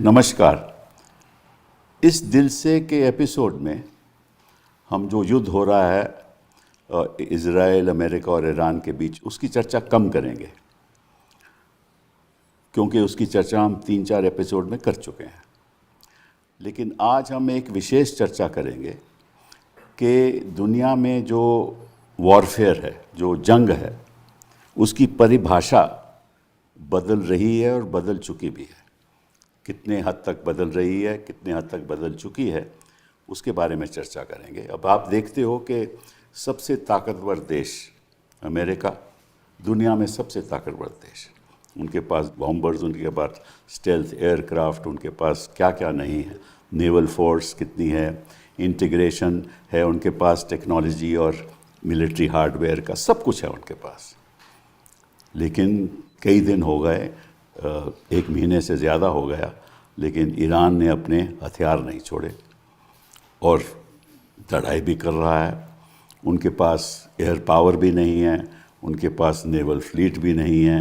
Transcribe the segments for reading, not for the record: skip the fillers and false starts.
नमस्कार। इस दिल से के एपिसोड में हम जो युद्ध हो रहा है इज़राइल, अमेरिका और ईरान के बीच, उसकी चर्चा कम करेंगे, क्योंकि उसकी चर्चा हम 3-4 एपिसोड में कर चुके हैं। लेकिन आज हम एक विशेष चर्चा करेंगे कि दुनिया में जो वॉरफेयर है, जो जंग है, उसकी परिभाषा बदल रही है और बदल चुकी भी है। कितने हद तक बदल रही है, कितने हद तक बदल चुकी है, उसके बारे में चर्चा करेंगे। अब आप देखते हो कि सबसे ताकतवर देश अमेरिका, दुनिया में सबसे ताकतवर देश, उनके पास बॉम्बर्स, उनके पास स्टेल्थ एयरक्राफ्ट, उनके पास क्या क्या नहीं है, नेवल फोर्स कितनी है, इंटीग्रेशन है उनके पास, टेक्नोलॉजी और मिलिट्री हार्डवेयर का सब कुछ है उनके पास। लेकिन कई दिन हो गए, 1 महीने से ज़्यादा हो गया, लेकिन ईरान ने अपने हथियार नहीं छोड़े और लड़ाई भी कर रहा है। उनके पास एयर पावर भी नहीं है, उनके पास नेवल फ्लीट भी नहीं है,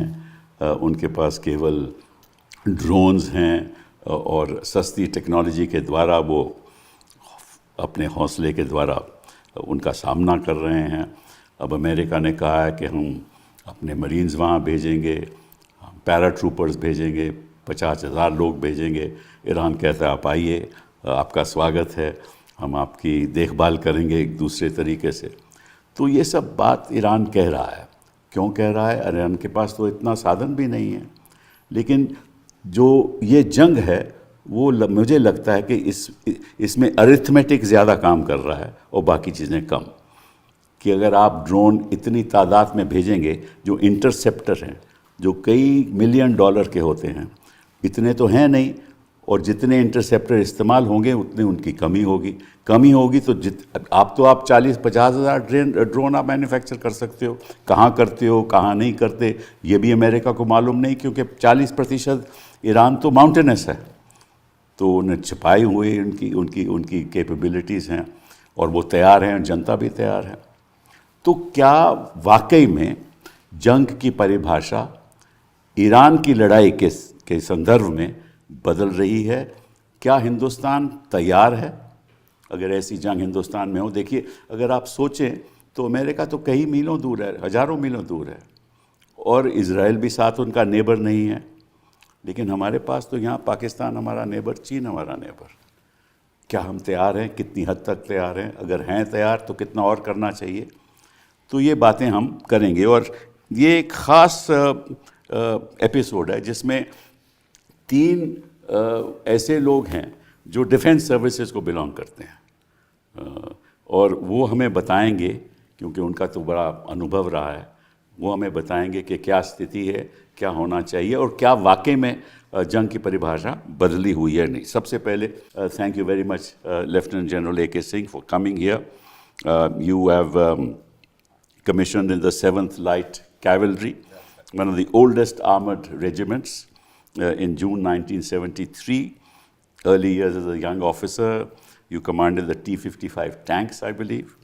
उनके पास केवल ड्रोन्स हैं और सस्ती टेक्नोलॉजी के द्वारा वो अपने हौसले के द्वारा उनका सामना कर रहे हैं। अब अमेरिका ने कहा है कि हम अपने मरीन्स वहाँ भेजेंगे, पैराट्रूपर्स भेजेंगे, 50,000 लोग भेजेंगे। ईरान कहता है आप आइए, आपका स्वागत है, हम आपकी देखभाल करेंगे एक दूसरे तरीके से। तो ये सब बात ईरान कह रहा है। क्यों कह रहा है? ईरान के पास तो इतना साधन भी नहीं है। लेकिन जो ये जंग है वो मुझे लगता है कि इसमें अरिथमेटिक ज़्यादा काम कर रहा है और बाकी चीज़ें कम। कि अगर आप ड्रोन इतनी तादाद में भेजेंगे, जो इंटरसेप्टर हैं, जो कई $1 मिलियन के होते हैं, इतने तो हैं नहीं, और जितने इंटरसेप्टर इस्तेमाल होंगे उतनी उनकी कमी होगी। तो आप 40-50 हज़ार ड्रोन आप मैन्युफैक्चर कर सकते हो। कहाँ करते हो, कहाँ नहीं करते, ये भी अमेरिका को मालूम नहीं, क्योंकि 40% ईरान तो माउंटेनस है, तो उन्हें छिपाई हुई उनकी कैपेबिलिटीज़ हैं और वो तैयार हैं, जनता भी तैयार है। तो क्या वाकई में जंग की परिभाषा ईरान की लड़ाई के संदर्भ में बदल रही है? क्या हिंदुस्तान तैयार है अगर ऐसी जंग हिंदुस्तान में हो? देखिए, अगर आप सोचें तो अमेरिका तो कई मीलों दूर है, हज़ारों मीलों दूर है, और इज़राइल भी साथ उनका नेबर नहीं है। लेकिन हमारे पास तो यहाँ पाकिस्तान हमारा नेबर, चीन हमारा नेबर। क्या हम तैयार हैं? कितनी हद तक तैयार हैं? अगर हैं तैयार तो कितना और करना चाहिए? तो ये बातें हम करेंगे। और ये एक ख़ास एपिसोड है जिसमें 3 ऐसे लोग हैं जो डिफेंस सर्विसेज को बिलोंग करते हैं, और वो हमें बताएंगे, क्योंकि उनका तो बड़ा अनुभव रहा है, वो हमें बताएंगे कि क्या स्थिति है, क्या होना चाहिए, और क्या वाकई में जंग की परिभाषा बदली हुई है नहीं। सबसे पहले thank you very much lieutenant general A.K. Singh for coming here. You have commissioned in the 7th Light Cavalry, one of the oldest armored regiments, in June 1973. Early years as a young officer, you commanded the T-55 tanks, I believe,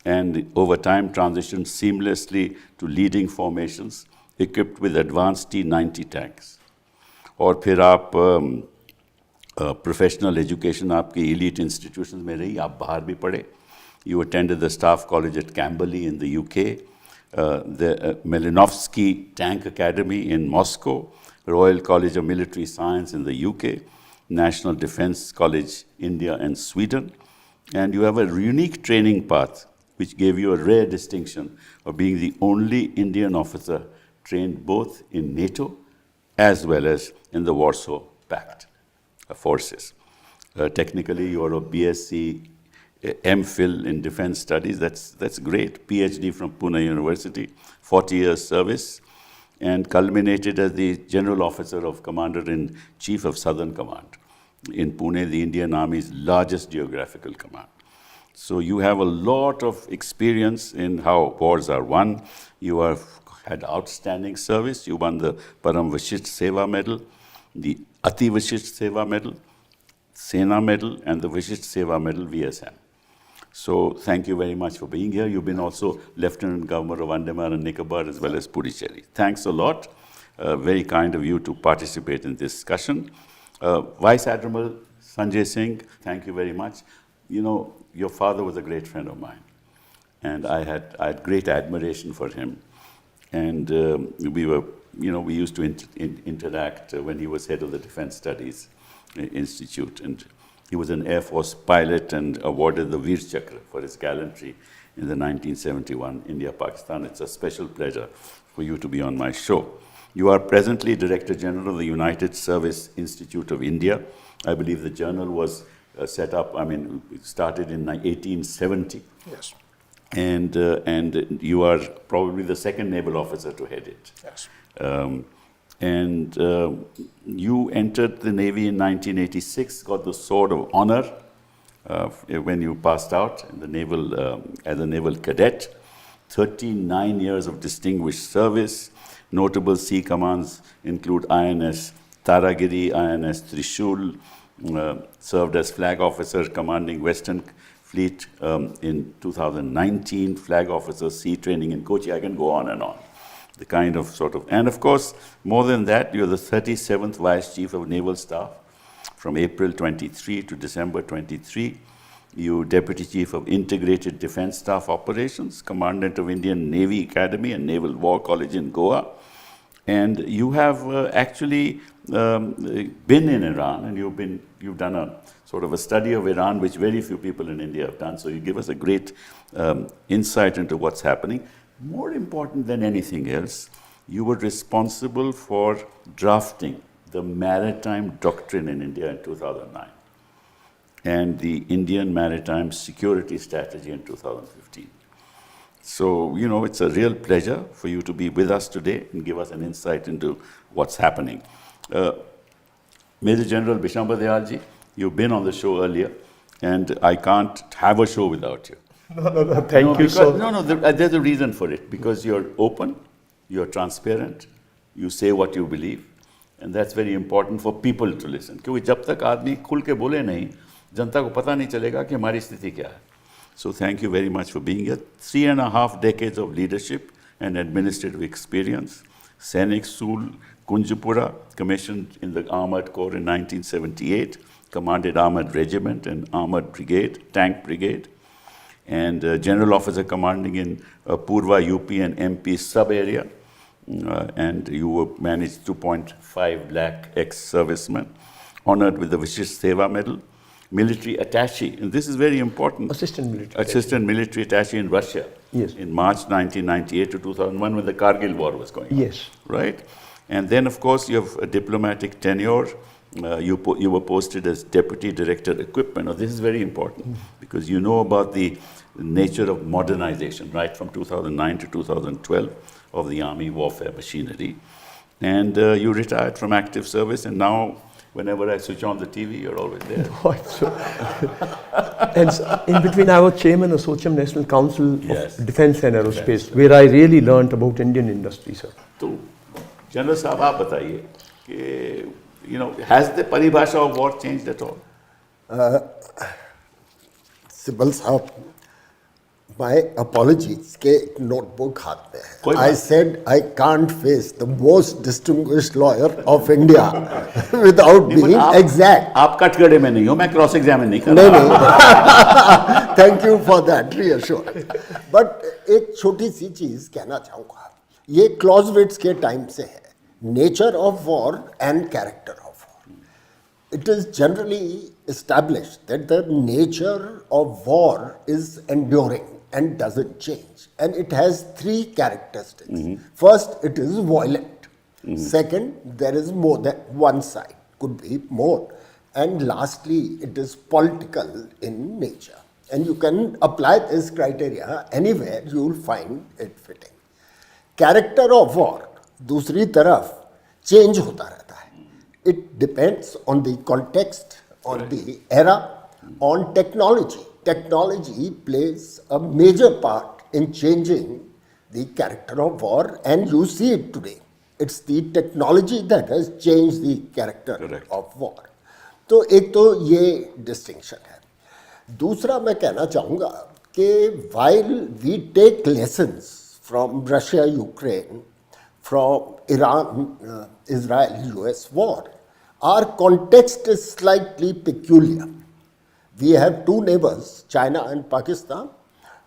and over time transitioned seamlessly to leading formations equipped with advanced T-90 tanks. और फिर आप professional education आपकी elite institutions में रही, आप बाहर भी पढ़े। You attended the Staff College at Camberley in the UK, the Malinovsky Tank Academy in Moscow, Royal College of Military Science in the UK, National Defense College, India and Sweden. And you have a unique training path which gave you a rare distinction of being the only Indian officer trained both in NATO as well as in the Warsaw Pact forces. Technically, you're a BSc MPhil in Defense Studies. That's great. PhD from Pune University, 40 years service, and culminated as the General Officer of Commander-in-Chief of Southern Command in Pune, the Indian Army's largest geographical command. So you have a lot of experience in how wars are won. You have had outstanding service. You won the Param Vishisht Seva Medal, the Ati Vishisht Seva Medal, Sena Medal, and the Vishisht Seva Medal VSM. So thank you very much for being here. You've been also Lieutenant Governor of Andaman and Nicobar as well as Puducherry. Thanks a lot. Very kind of you to participate in this discussion. Vice Admiral Sanjay Singh, thank you very much. You know, your father was a great friend of mine, and I had great admiration for him. And we used to interact when he was head of the Defense Studies Institute. And he was an Air Force pilot and awarded the Veer Chakra for his gallantry in the 1971 India-Pakistan. It's a special pleasure for you to be on my show. You are presently Director General of the United Service Institute of India. I believe the journal was set up, it started in 1870. Yes. And you are probably the second naval officer to head it. Yes. You entered the Navy in 1986, got the Sword of Honor when you passed out in the naval, as a naval cadet. 39 years of distinguished service. Notable sea commands include INS Taragiri, INS Trishul, served as flag officer commanding Western Fleet in 2019, flag officer sea training in Kochi. I can go on and on. The kind of and of course, more than that, you're the 37th Vice Chief of Naval Staff from April 23 to December 23. You Deputy Chief of Integrated Defense Staff Operations, Commandant of Indian Navy Academy and Naval War College in Goa. And you have actually been in Iran, and you've done a sort of a study of Iran, which very few people in India have done. So you give us a great insight into what's happening. More important than anything else, you were responsible for drafting the maritime doctrine in India in 2009 and the Indian Maritime Security Strategy in 2015. So, it's a real pleasure for you to be with us today and give us an insight into what's happening. Major General Bishambar Dayal ji, you've been on the show earlier, and I can't have a show without you. No, thank you so much. There's a reason for it, because you're open, you're transparent, you say what you believe, and that's very important for people to listen. क्योंकि जब तक आदमी खुल के बोले नहीं, जनता को पता नहीं चलेगा कि हमारी स्थिति क्या है. So thank you very much for being here. 3.5 decades of leadership and administrative experience. Sainik Sool Kunjapura, commissioned in the Armored Corps in 1978, commanded Armored Regiment and Armored Brigade, Tank Brigade, and General Officer commanding in Purva, UP and MP sub-area. And you managed 2.5 lakh ex-servicemen, honored with the Vishish Seva Medal. Military attaché, and this is very important. Assistant military attaché in Russia. Yes. In March 1998 to 2001, when the Kargil war was going on. Yes. Right? And then, of course, you have a diplomatic tenure. You were posted as Deputy Director Equipment. Now, this is very important because you know about the nature of modernization, right, from 2009 to 2012 of the Army warfare machinery. And you retired from active service, and now whenever I switch on the TV, you're always there. And in between, I was chairman of Socham National Council Yes. of Defense and Aerospace, where I really learnt about Indian industry, sir. So, General Saab, आप बताइए कि, has the paribhasha of war changed at all? Sibal Saab, my apologies के एक notebook हाथ में है. I said I can't face the most distinguished lawyer of India without being exact. आप कटघरे में नहीं हो, मैं क्रॉस एग्जामिन नहीं कर रहा. नहीं. Thank you for that reassurance. But एक छोटी सी चीज कहना चाहूँगा. ये क्लॉजविट्स के टाइम से है. Nature of war and character of war. It is generally established that the nature of war is enduring and doesn't change. And it has 3 characteristics. First, it is violent. Second, there is more than one side, could be more. And lastly, it is political in nature. And you can apply this criteria anywhere, you will find it fitting. Character of war, दूसरी तरफ, change होता रहता है. It depends on the context, on the era, on technology. Technology plays a major part in changing the character of war, and you see it today. It's the technology that has changed the character of war. तो एक तो ये distinction है. दूसरा मैं कहना चाहूँगा कि while we take lessons from Russia, Ukraine, from Iran, Israel, US war, Our context is slightly peculiar. We have two neighbors, China and Pakistan,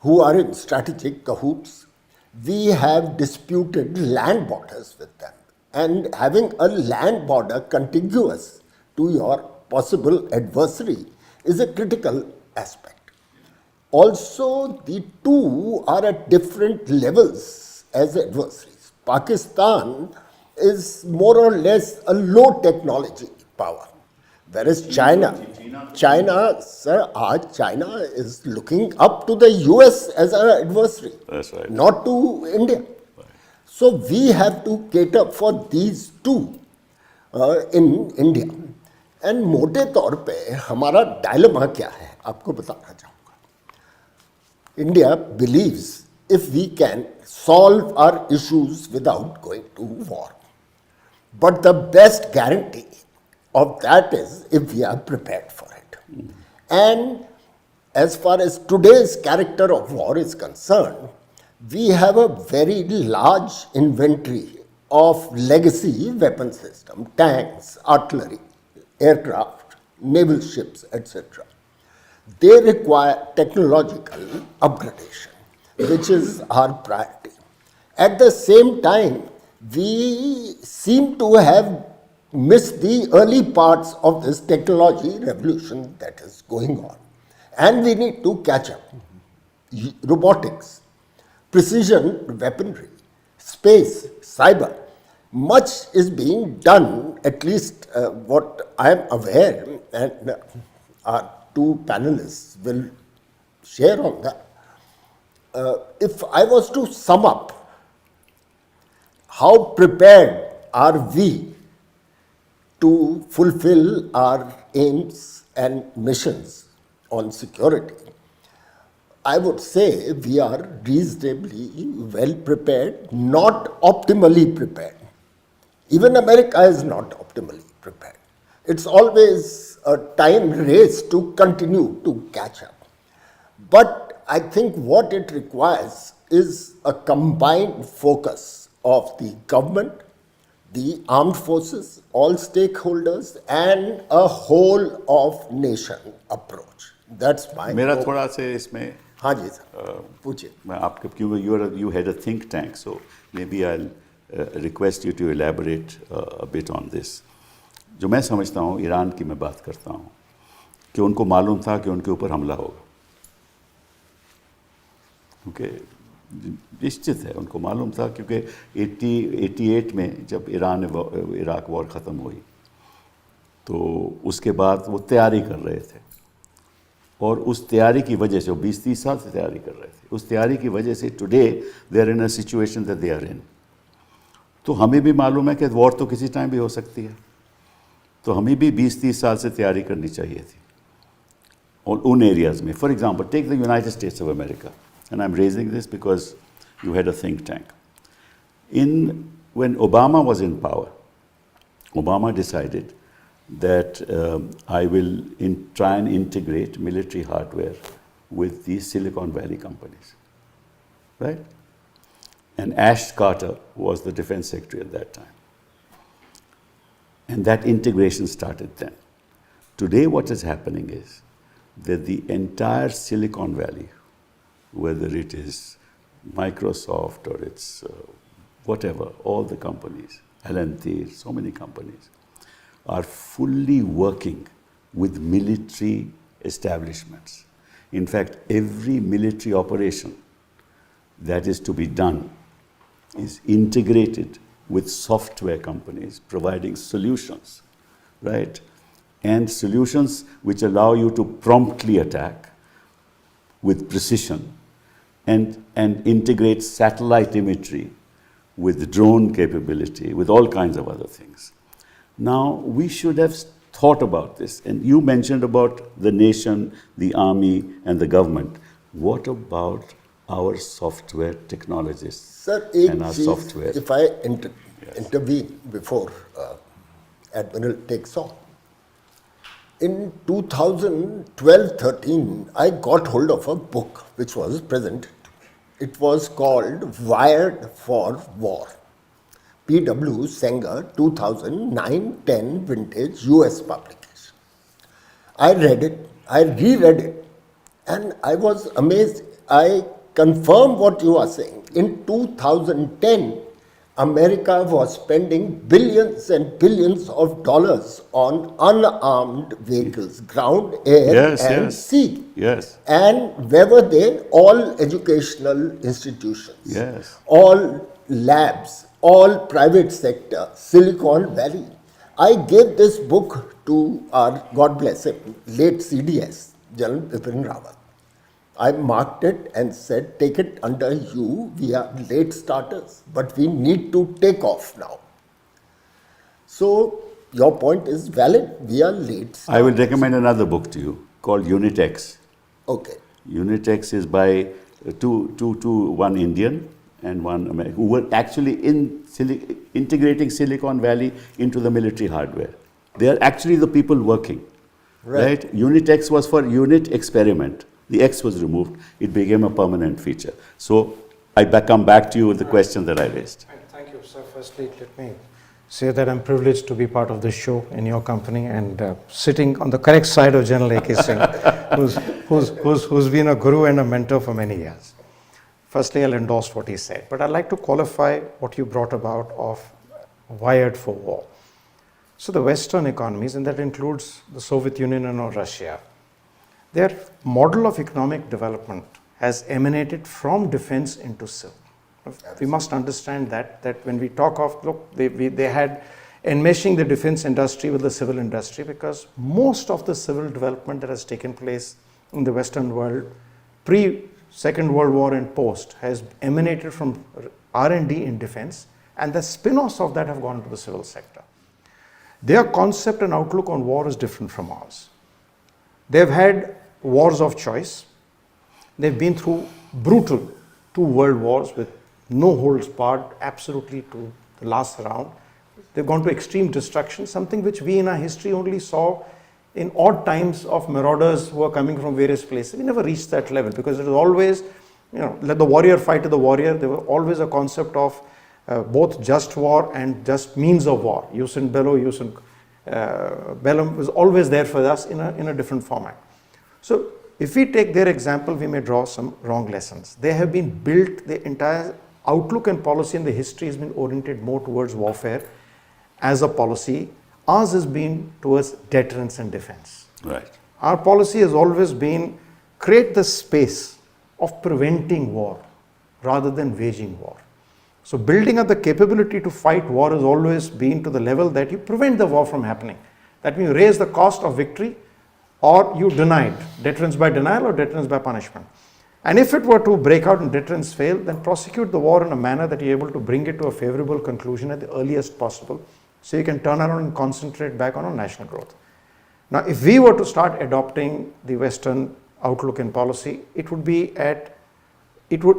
who are in strategic cahoots. We have disputed land borders with them. And having a land border contiguous to your possible adversary is a critical aspect. Also, the two are at different levels as adversaries. Pakistan is more or less a low technology power, whereas China, sir, China is looking up to the US as an adversary, That's right. not to India. So we have to cater for these two in India. And मोटे तौर पे हमारा dilemma क्या है आपको बताना चाहूँगा. India believes if we can solve our issues without going to war. But the best guarantee of that is if we are prepared for it. And as far as today's character of war is concerned, we have a very large inventory of legacy weapon system, tanks, artillery, aircraft, naval ships, etc. They require technological upgradation, which is our priority. At the same time, we seem to have missed the early parts of this technology revolution that is going on. And we need to catch up. Robotics, precision weaponry, space, cyber, much is being done, at least what I am aware, and our two panelists will share on that. If I was to sum up, how prepared are we to fulfill our aims and missions on security? I would say we are reasonably well prepared, not optimally prepared. Even America is not optimally prepared. It's always a time race to continue to catch up. But I think what it requires is a combined focus of the government, the armed forces, all stakeholders, and a whole of nation approach. That's my मेरा hope. थोड़ा से इसमें हाँ जी sir, पूछिए. मैं आपके क्योंकि you had a think tank, so maybe I'll request you to elaborate a bit on this. जो मैं समझता हूँ, ईरान की मैं बात करता हूँ कि उनको मालूम था कि उनके ऊपर हमला होगा. ओके, निश्चित है उनको मालूम था, क्योंकि 88 में जब इराक वॉर ख़त्म हुई तो उसके बाद वो तैयारी कर रहे थे, और उस तैयारी की वजह से वो 20-30 साल से तैयारी कर रहे थे. उस तैयारी की वजह से today they are in a situation that they are in. तो हमें भी मालूम है कि वॉर तो किसी टाइम भी हो सकती है, तो हमें भी 20-30 साल से तैयारी करनी चाहिए थी. और उन एरियाज़ में, for example take the United States of America, and I'm raising this because you had a think tank. When Obama was in power, Obama decided that I will try and integrate military hardware with these Silicon Valley companies, right? And Ash Carter was the defense secretary at that time. And that integration started then. Today what is happening is that the entire Silicon Valley, whether it is Microsoft or it's whatever, all the companies, L&T, so many companies, are fully working with military establishments. In fact, every military operation that is to be done is integrated with software companies providing solutions, right? And solutions which allow you to promptly attack with precision, and integrate satellite imagery with drone capability, with all kinds of other things. Now, we should have thought about this. And you mentioned about the nation, the army, and the government. What about our software technologists Sir, and our software? if I intervene before Admiral takes on. In 2012-13, I got hold of a book which was presented. It was called Wired for War, P.W. Sanger 2009-10 vintage US publication. I read it, I reread it, and I was amazed. I confirm what you are saying. In 2010, America was spending billions and billions of dollars on unarmed vehicles, ground, air, Yes, and yes. sea. Yes. And where were they? All educational institutions, Yes. all labs, all private sector, Silicon Valley. I gave this book to our, God bless him, late CDS, General Bipin Rawat. I marked it and said, take it under you, we are late starters, but we need to take off now. So, your point is valid, we are late starters. I will recommend another book to you called Unit X. Okay. Unit X is by one Indian and one American, who were actually integrating Silicon Valley into the military hardware. They are actually the people working. Right? Unit X was for unit experiment. The X was removed. It became a permanent feature. So I come back to you with the question that I raised. Thank you, sir. Firstly, let me say that I'm privileged to be part of this show in your company and sitting on the correct side of General A.K. Singh, who's been a guru and a mentor for many years. Firstly, I'll endorse what he said, but I'd like to qualify what you brought about of wired for war. So the Western economies, and that includes the Soviet Union and Russia, their model of economic development has emanated from defense into civil. We must understand that when we talk of, look, they had enmeshing the defense industry with the civil industry, because most of the civil development that has taken place in the Western world pre-Second World War and post has emanated from R&D in defense, and the spin-offs of that have gone to the civil sector. Their concept and outlook on war is different from ours. They've had wars of choice. They've been through brutal 2 world wars with no holds barred, absolutely to the last round. They've gone to extreme destruction, something which we in our history only saw in odd times of marauders who are coming from various places. We never reached that level because it was always, let the warrior fight to the warrior. There was always a concept of both just war and just means of war. Jus in bello, jus in bellum was always there for us in a different format. So if we take their example, we may draw some wrong lessons. They have been built, the entire outlook and policy in the history has been oriented more towards warfare as a policy. Ours has been towards deterrence and defense. Right. Our policy has always been create the space of preventing war rather than waging war. So building up the capability to fight war has always been to the level that you prevent the war from happening. That means you raise the cost of victory or you deny it, deterrence by denial or deterrence by punishment. And if it were to break out and deterrence fail, then prosecute the war in a manner that you're able to bring it to a favorable conclusion at the earliest possible, so you can turn around and concentrate back on our national growth. Now, if we were to start adopting the Western outlook and policy, it would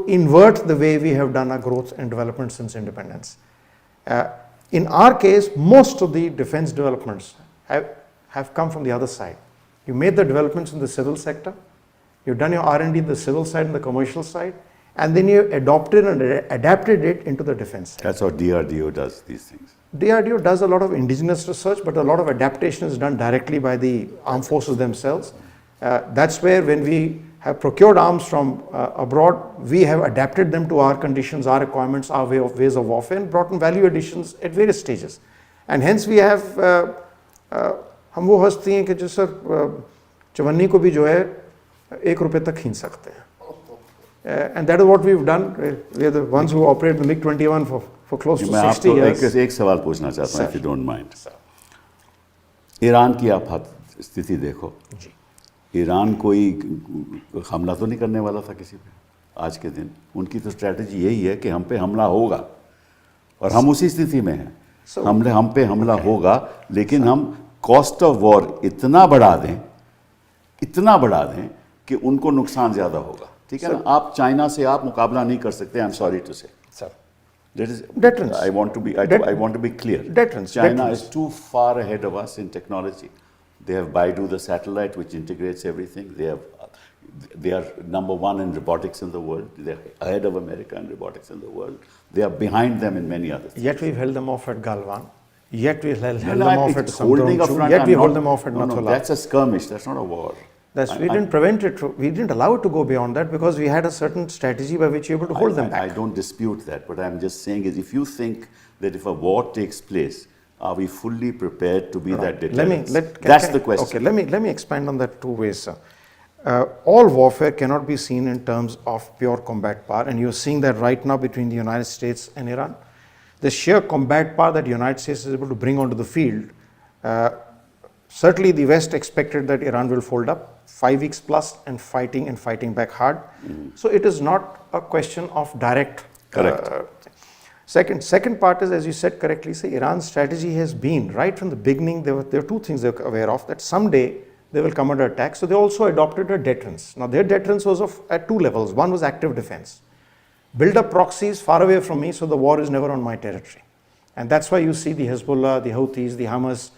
invert the way we have done our growth and development since independence. In our case, most of the defense developments have come from the other side. You made the developments in the civil sector, you've done your R&D in the civil side and the commercial side, and then you adopted and adapted it into the defense side. That's how DRDO does these things. DRDO does a lot of indigenous research, but a lot of adaptation is done directly by the armed forces themselves. That's where when we have procured arms from abroad, we have adapted them to our conditions, our requirements, our ways of warfare, and brought in value additions at various stages. And hence we have हम वो हस्ती हैं कि जो sir चवन्नी को भी जो है ₹1 तक खींच सकते हैं. And that is what we've done. We are the ones who operate the MiG-21 for close to 60 years. मैं एक सवाल पूछना चाहता हूँ, if you don't mind. Iran की आप स्थिति देखो. ईरान कोई हमला तो नहीं करने वाला था किसी पे आज के दिन. उनकी तो स्ट्रैटेजी यही है कि हम पे हमला होगा और हम उसी स्थिति में हैं. हम पे हमला होगा, लेकिन हम कॉस्ट ऑफ वॉर इतना बढ़ा दें कि उनको नुकसान ज़्यादा होगा. ठीक है ना. आप चाइना से आप मुकाबला नहीं कर सकते. आई एम सॉरी टू से. That is deterrence. I want to be clear. Deterrence. China is too far ahead of us in technology. They have Baidu, the satellite, which integrates everything. They have They are number one in robotics in the world. They're ahead of America in robotics in the world. They are behind them in many other things. Yet we've held them off at Galwan. Yet we held No, them off at it's holding a Samdongchu. front. Yet we I'm hold not- them off at no, Nathula. that's a skirmish. That's not a war. We didn't prevent it. We didn't allow it to go beyond that because we had a certain strategy by which we were able to hold them back. I don't dispute that. What I'm just saying is, if you think that if a war takes place, are we fully prepared to be that deterrent? That's the question. Okay, let me expand on that two ways, sir. All warfare cannot be seen in terms of pure combat power, and you're seeing that right now between the United States and Iran. The sheer combat power that the United States is able to bring onto the field, certainly the West expected that Iran will fold up 5 weeks plus and fighting back hard. So it is not a question of direct. Correct. Second part is, as you said correctly, say Iran's strategy has been right from the beginning. There were two things they were aware of, that someday they will come under attack. So they also adopted a deterrence. Now their deterrence was at two levels. One was active defense. Build up proxies far away from me so the war is never on my territory. And that's why you see the Hezbollah, the Houthis, the Hamas.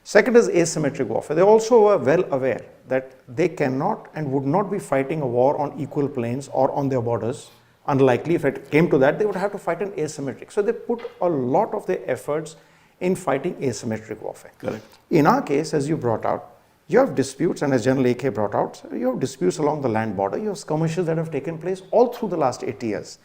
Second is asymmetric warfare. They also were well aware that they cannot and would not be fighting a war on equal planes or on their borders. Unlikely. If it came to that, they would have to fight an asymmetric. So they put a lot of their efforts in fighting asymmetric warfare. Correct. In our case, as you brought out, you have disputes, and as General AK brought out, you have disputes along the land border. You have skirmishes that have taken place all through the last 80 years.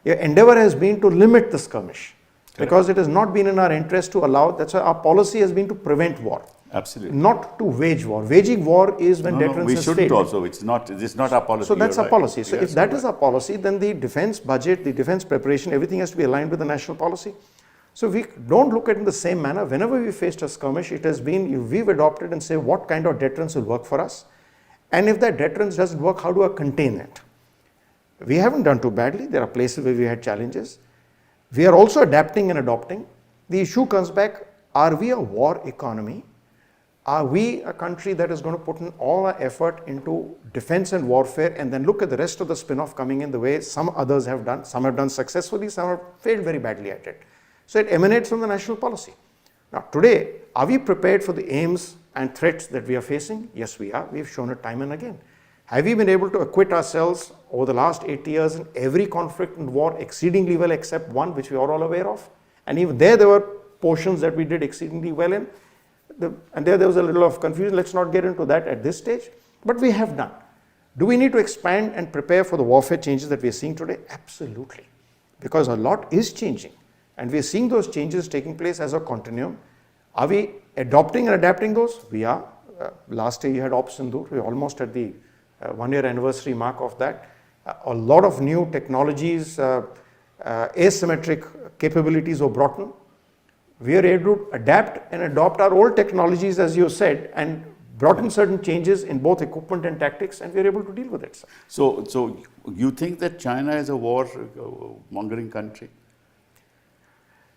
Your endeavor has been to limit the skirmish. Correct. Because it has not been in our interest to allow, that's why our policy has been to prevent war. Absolutely. Not to wage war. Waging war is when deterrence we has shouldn't failed. also. It's not our policy. So that's You're our right. policy. So Yes, if that you're is our policy, then the defense budget, the defense preparation, everything has to be aligned with the national policy. So we don't look at it in the same manner. Whenever we faced a skirmish, it has been, we've adopted and say what kind of deterrence will work for us. And if that deterrence doesn't work, how do I contain it? We haven't done too badly. There are places where we had challenges. We are also adapting and adopting. The issue comes back, are we a war economy? Are we a country that is going to put in all our effort into defense and warfare and then look at the rest of the spin-off coming in the way some others have done? Some have done successfully, some have failed very badly at it. So it emanates from the national policy. Now today, are we prepared for the aims and threats that we are facing? Yes, we are. We've shown it time and again. Have we been able to acquit ourselves over the last 80 years in every conflict and war exceedingly well except one which we are all aware of? And even there were portions that we did exceedingly well in. And there was a little of confusion. Let's not get into that at this stage. But we have done. Do we need to expand and prepare for the warfare changes that we are seeing today? Absolutely. Because a lot is changing. And we are seeing those changes taking place as a continuum. Are we adopting and adapting those? We are. Last year you had Op Sindoor. We're almost at the 1-year anniversary mark of that. A lot of new technologies, asymmetric capabilities were brought in. We are able to adapt and adopt our old technologies, as you said, and brought in certain changes in both equipment and tactics, and we are able to deal with it. Sir. So you think that China is a war-mongering country?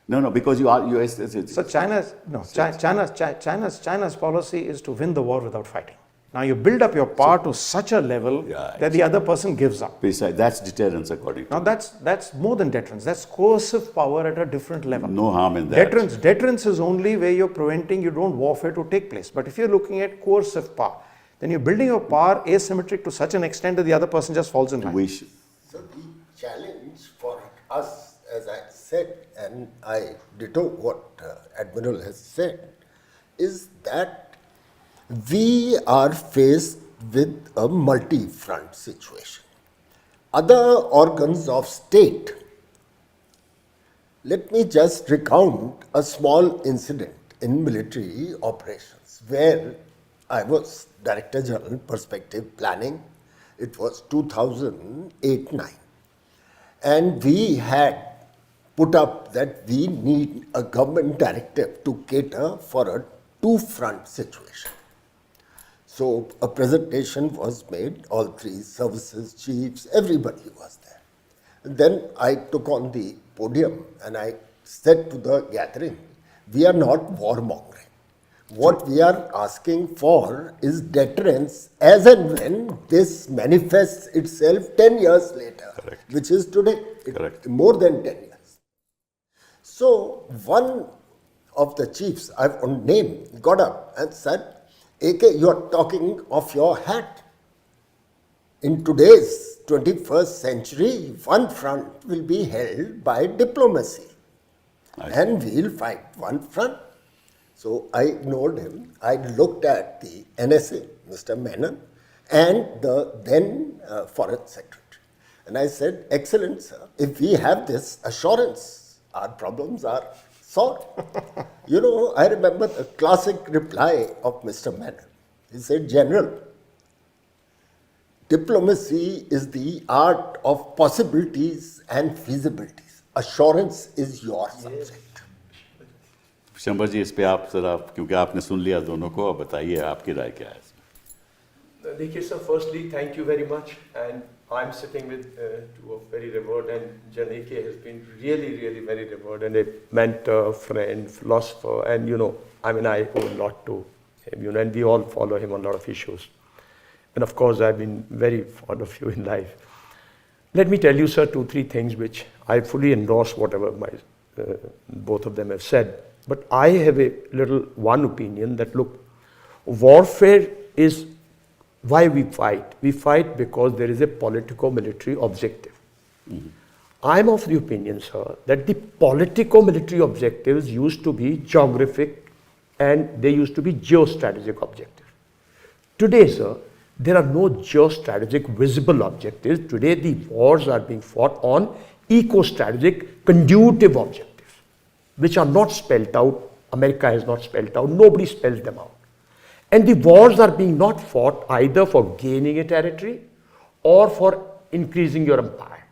No, because you are. So China's policy is to win the war without fighting. Now you build up your power to such a level that the other person gives up. Besides, that's deterrence according to. Now that's more than deterrence. That's coercive power at a different level. No harm in that. Deterrence is only where you're preventing you don't warfare to take place. But if you're looking at coercive power, then you're building your power asymmetric to such an extent that the other person just falls in line. So the challenge for us, as I said, and I ditto what Admiral has said, is that we are faced with a multi-front situation. Other organs of state, let me just recount a small incident in military operations where I was Director General Perspective Planning. It was 2008-9. And we had put up that we need a government directive to cater for a two-front situation. So a presentation was made, all three services chiefs, everybody was there. And then I took on the podium and I said to the gathering, we are not warmongering. What we are asking for is deterrence as and when this manifests itself 10 years later, Correct. which is today, Correct. more than 10 years. So one of the chiefs, I've on name, got up and said, AK, you are talking off your hat. In today's 21st century, one front will be held by diplomacy. And we'll fight one front. So I ignored him. I looked at the NSA, Mr. Menon, and the then Foreign Secretary. And I said, excellent, sir, if we have this assurance, our problems are solved. You know, I remember the classic reply of Mr. Menon. He said, General, diplomacy is the art of possibilities and feasibilities. Assurance is your subject. शंबर जी, इस पे आप जरा, क्योंकि आपने सुन लिया दोनों को, अब बताइए आपकी राय क्या है इसमें? देखिए sir, firstly, thank you very much, and I'm sitting with two of very revered, and Jan AK has been really, really very revered, and a mentor, friend, philosopher, and you know, I mean, I owe a lot to him, you know, and we all follow him on a lot of issues. And of course, I've been very fond of you in life. Let me tell you, sir, 2-3 things which I fully endorse whatever both of them have said. But I have a little one opinion that, look, warfare is why we fight. We fight because there is a politico-military objective. I'm of the opinion, sir, that the politico-military objectives used to be geographic and they used to be geostrategic objectives. Today, sir, there are no geostrategic visible objectives. Today, the wars are being fought on eco-strategic, conducive objectives, which are not spelled out. America has not spelled out. Nobody spells them out. And the wars are being not fought either for gaining a territory or for increasing your empire.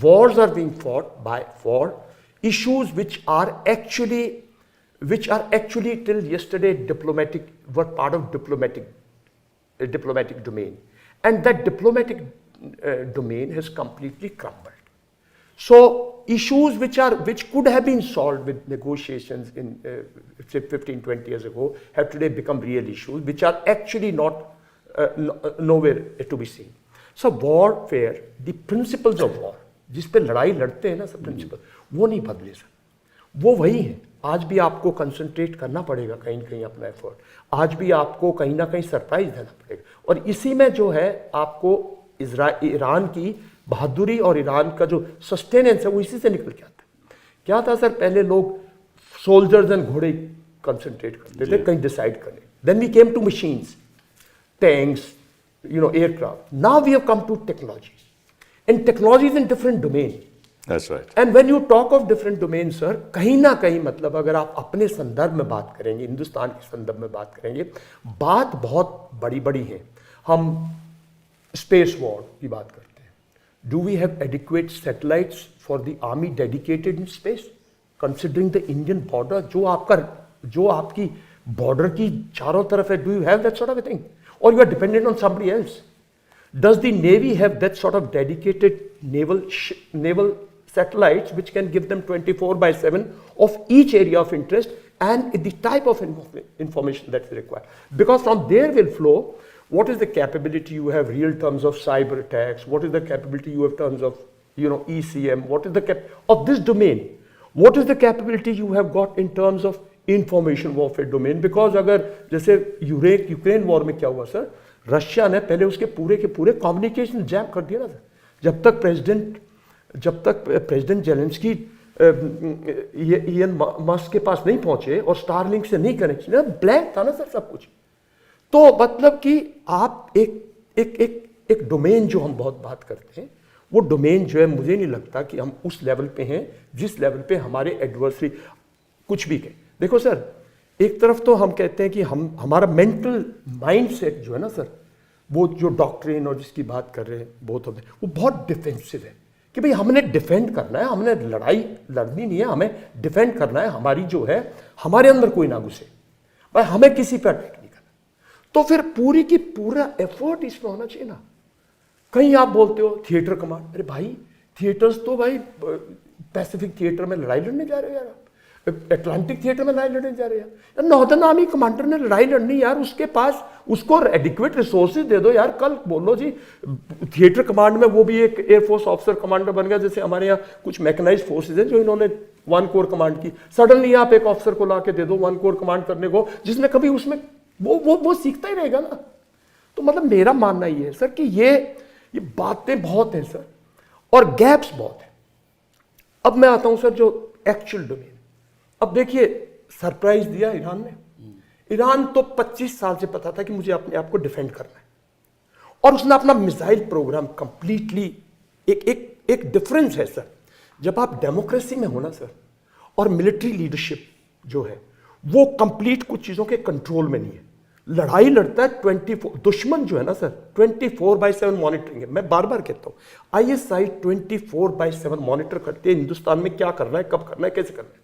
Wars are being fought for issues which are actually till yesterday were part of diplomatic domain, and that diplomatic domain has completely crumbled. So issues which could have been solved with negotiations in say 15-20 years ago have today become real issues which are actually not nowhere to be seen. So warfare, the principles of war, जिस पे लड़ाई लड़ते हैं ना सब principal, वो नहीं बदले सर, वो वही है. आज भी आपको कंसंट्रेट करना पड़ेगा कहीं ना कहीं अपना एफर्ट, आज भी आपको कहीं ना कहीं सरप्राइज देना पड़ेगा, और इसी में जो है आपको ईरान की बहादुरी और ईरान का जो सस्टेनेंस है वो इसी से निकल के आता है. क्या था सर, पहले लोग सोल्जर्स एंड घोड़े कंसंट्रेट करते थे कहीं डिसाइड करने, then we came to machines, tanks, you know, aircraft. Now we have come to technologies, and technology is in different domain. That's right. And when you talk of different domains, sir, कहीं ना कहीं मतलब अगर आप अपने संदर्भ में बात करेंगे, हिंदुस्तान के संदर्भ में बात करेंगे, बात बहुत बड़ी बड़ी है. हम स्पेस वॉर की बात करते हैं. Do we have adequate satellites for the army dedicated in space? Considering the Indian border, जो आपकी border की चारों तरफ है, do you have that sort of a thing? Or you are dependent on somebody else? Does the Navy have that sort of dedicated naval satellites which can give them 24/7 of each area of interest and the type of information that's required? Because from there will flow what is the capability you have real terms of cyber attacks, what is the capability you have terms of, you know, ECM, what is the of this domain, what is the capability you have got in terms of information warfare domain. Because अगर जैसे Ukraine war में क्या हुआ sir, Russia ने पहले उसके पूरे के पूरे कम्युनिकेशन जैम कर दिया ना सर. जब तक प्रेसिडेंट जेलेंस्की इयन मस्क के पास नहीं पहुंचे और स्टारलिंक से नहीं कनेक्शन, ब्लैंक था ना सर सब कुछ. तो मतलब कि आप एक डोमेन जो हम बहुत बात करते हैं, वो डोमेन जो है मुझे नहीं लगता कि हम उस लेवल पे हैं जिस लेवल पे हमारे एडवर्सरी कुछ भी कहें. देखो सर, एक तरफ तो हम कहते हैं कि हमारा मेंटल माइंडसेट जो है ना सर, वो जो डॉक्ट्रिन और जिसकी बात कर रहे हैं बोथ ऑफ देम, वो बहुत डिफेंसिव है कि भाई हमने डिफेंड करना है, हमने लड़ाई लड़नी नहीं है, हमें डिफेंड करना है, हमारी जो है हमारे अंदर कोई ना घुसे, भाई हमें किसी पर अटैक नहीं करना. तो फिर पूरी की पूरा एफर्ट इसमें होना चाहिए ना. कहीं आप बोलते हो थिएटर कमांड, अरे भाई थिएटर्स तो भाई पैसिफिक थिएटर में लड़ाई लड़ने जा रहे हो यार, अटलांटिक थिएटर में लड़ाई लड़ने जा रहे हैं. नॉर्दर्न आर्मी कमांडर ने लड़ाई लड़नी यार, उसके पास उसको एडिक्वेट रिसोर्सेज दे दो यार. कल बोलो जी थिएटर कमांड में वो भी एक एयरफोर्स ऑफिसर कमांडर बन गया, जैसे हमारे यहाँ कुछ मैकेनाइज्ड फोर्सेज हैं जो इन्होंने 1 कोर कमांड की. सडनली आप एक ऑफिसर को ला के दे दो 1 कोर कमांड करने को, जिसने कभी उसमें वो सीखता ही रहेगा ना. तो मतलब मेरा मानना ये है सर कि ये ये बातें बहुत हैं सर और गैप्स बहुत हैं। अब मैं आता हूं सर जो एक्चुअल डोमेन। अब देखिए सरप्राइज दिया ईरान ने। ईरान तो 25 साल से पता था कि मुझे अपने आप को डिफेंड करना है, और उसने अपना मिसाइल प्रोग्राम कंप्लीटली एक डिफरेंस है सर, जब आप डेमोक्रेसी में हो ना सर, और मिलिट्री लीडरशिप जो है वो कंप्लीट कुछ चीजों के कंट्रोल में नहीं है। लड़ाई लड़ता है 24, दुश्मन जो है ना सर 24/7 मॉनिटरिंग है। मैं बार बार कहता हूं ISI 24/7 मॉनिटर करते हैं हिंदुस्तान में क्या करना है, कब करना है, कैसे करना है,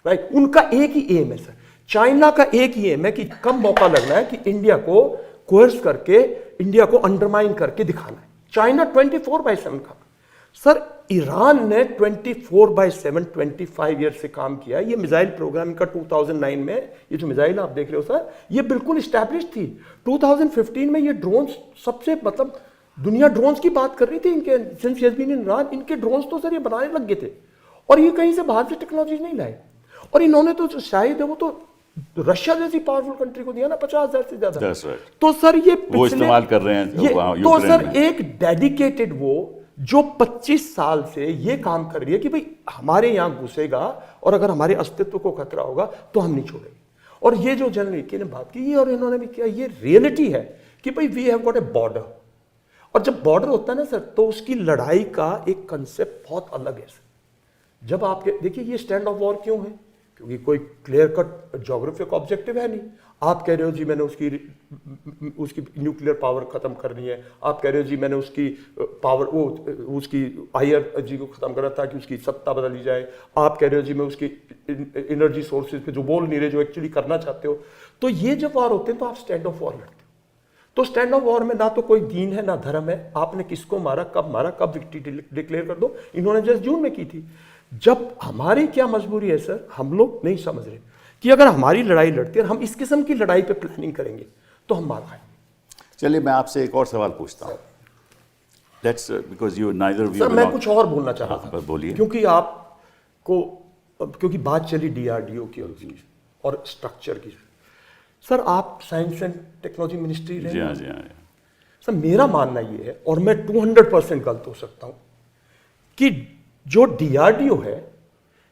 राइट। उनका एक ही एम है सर। चाइना का एक ही एम है कि कम मौका लगना है कि इंडिया को कोर्स करके, इंडिया को अंडरमाइन करके दिखाना है। चाइना 24/7 का। सर ईरान ने 24/7 25 ईयर से काम किया। ये मिसाइल प्रोग्राम का 2009 में, ये जो मिसाइल आप देख रहे हो सर, ये बिल्कुल इस्टेब्लिश थी। 2015 में ये ड्रोन्स सबसे, मतलब दुनिया ड्रोन्स की बात कर रही थी इनके, since has been in Iran, इनके ड्रोन्स तो सर ये बनाने लग गए थे, और ये कहीं से बाहर से टेक्नोलॉजी नहीं लाए। और इन्होंने तो शायद वो तो रशिया जैसी पावरफुल कंट्री को दिया ना 50,000 से ज्यादा। right. तो सर ये वो इस्तेमाल कर रहे हैं ये, वहाँ तो यूक्रेन सर में। एक डेडिकेटेड वो जो 25 साल से ये काम कर रही है कि भाई हमारे यहां घुसेगा और अगर हमारे अस्तित्व को खतरा होगा तो हम नहीं छोड़ेंगे। और ये जो जनरल एके ने बात की, और इन्होंने भी किया, ये रियलिटी है कि भाई we have got a border. और जब बॉर्डर होता है ना सर, तो उसकी लड़ाई का एक कंसेप्ट बहुत अलग है सर। जब आपके देखिए ये स्टैंड ऑफ वॉर क्यों है, क्योंकि कोई क्लियर कट ज्योग्राफिक ऑब्जेक्टिव है नहीं। आप कह रहे हो जी मैंने उसकी न्यूक्लियर पावर खत्म करनी है, आप कह रहे हो जी मैंने उसकी पावर उसकी आईआर जी को खत्म करना ताकि उसकी सत्ता बदली जाए, आप कह रहे हो जी मैं उसकी एनर्जी सोर्सेज पे जो बोल नहीं रहे, जो एक्चुअली करना चाहते हो। तो ये जब वॉर होते हैं तो आप स्टैंड ऑफ वॉर लड़ते हो। तो स्टैंड ऑफ वॉर में ना तो कोई दीन है ना धर्म है, आपने किसको मारा, कब विक्ट्री डिक्लेयर कर दो। इन्होंने जस्ट जून में की थी। जब हमारी क्या मजबूरी है सर, हम लोग नहीं समझ रहे कि अगर हमारी लड़ाई लड़ती है और हम इस किस्म की लड़ाई पे प्लानिंग करेंगे तो हम मार खाएंगे। चलिए मैं आपसे एक और सवाल पूछता हूँ। That's because you neither of you sir मैं belong- कुछ और बोलना चाह रहा हाँ, था, बोलिए। क्योंकि बात चली DRDO की और स्ट्रक्चर की। सर आप साइंस एंड टेक्नोलॉजी मिनिस्ट्री रहे जी हाँ हैं। जी हाँ। सर मेरा मानना ये है, और मैं 200% गलत हो सकता हूं, कि जो DRDO है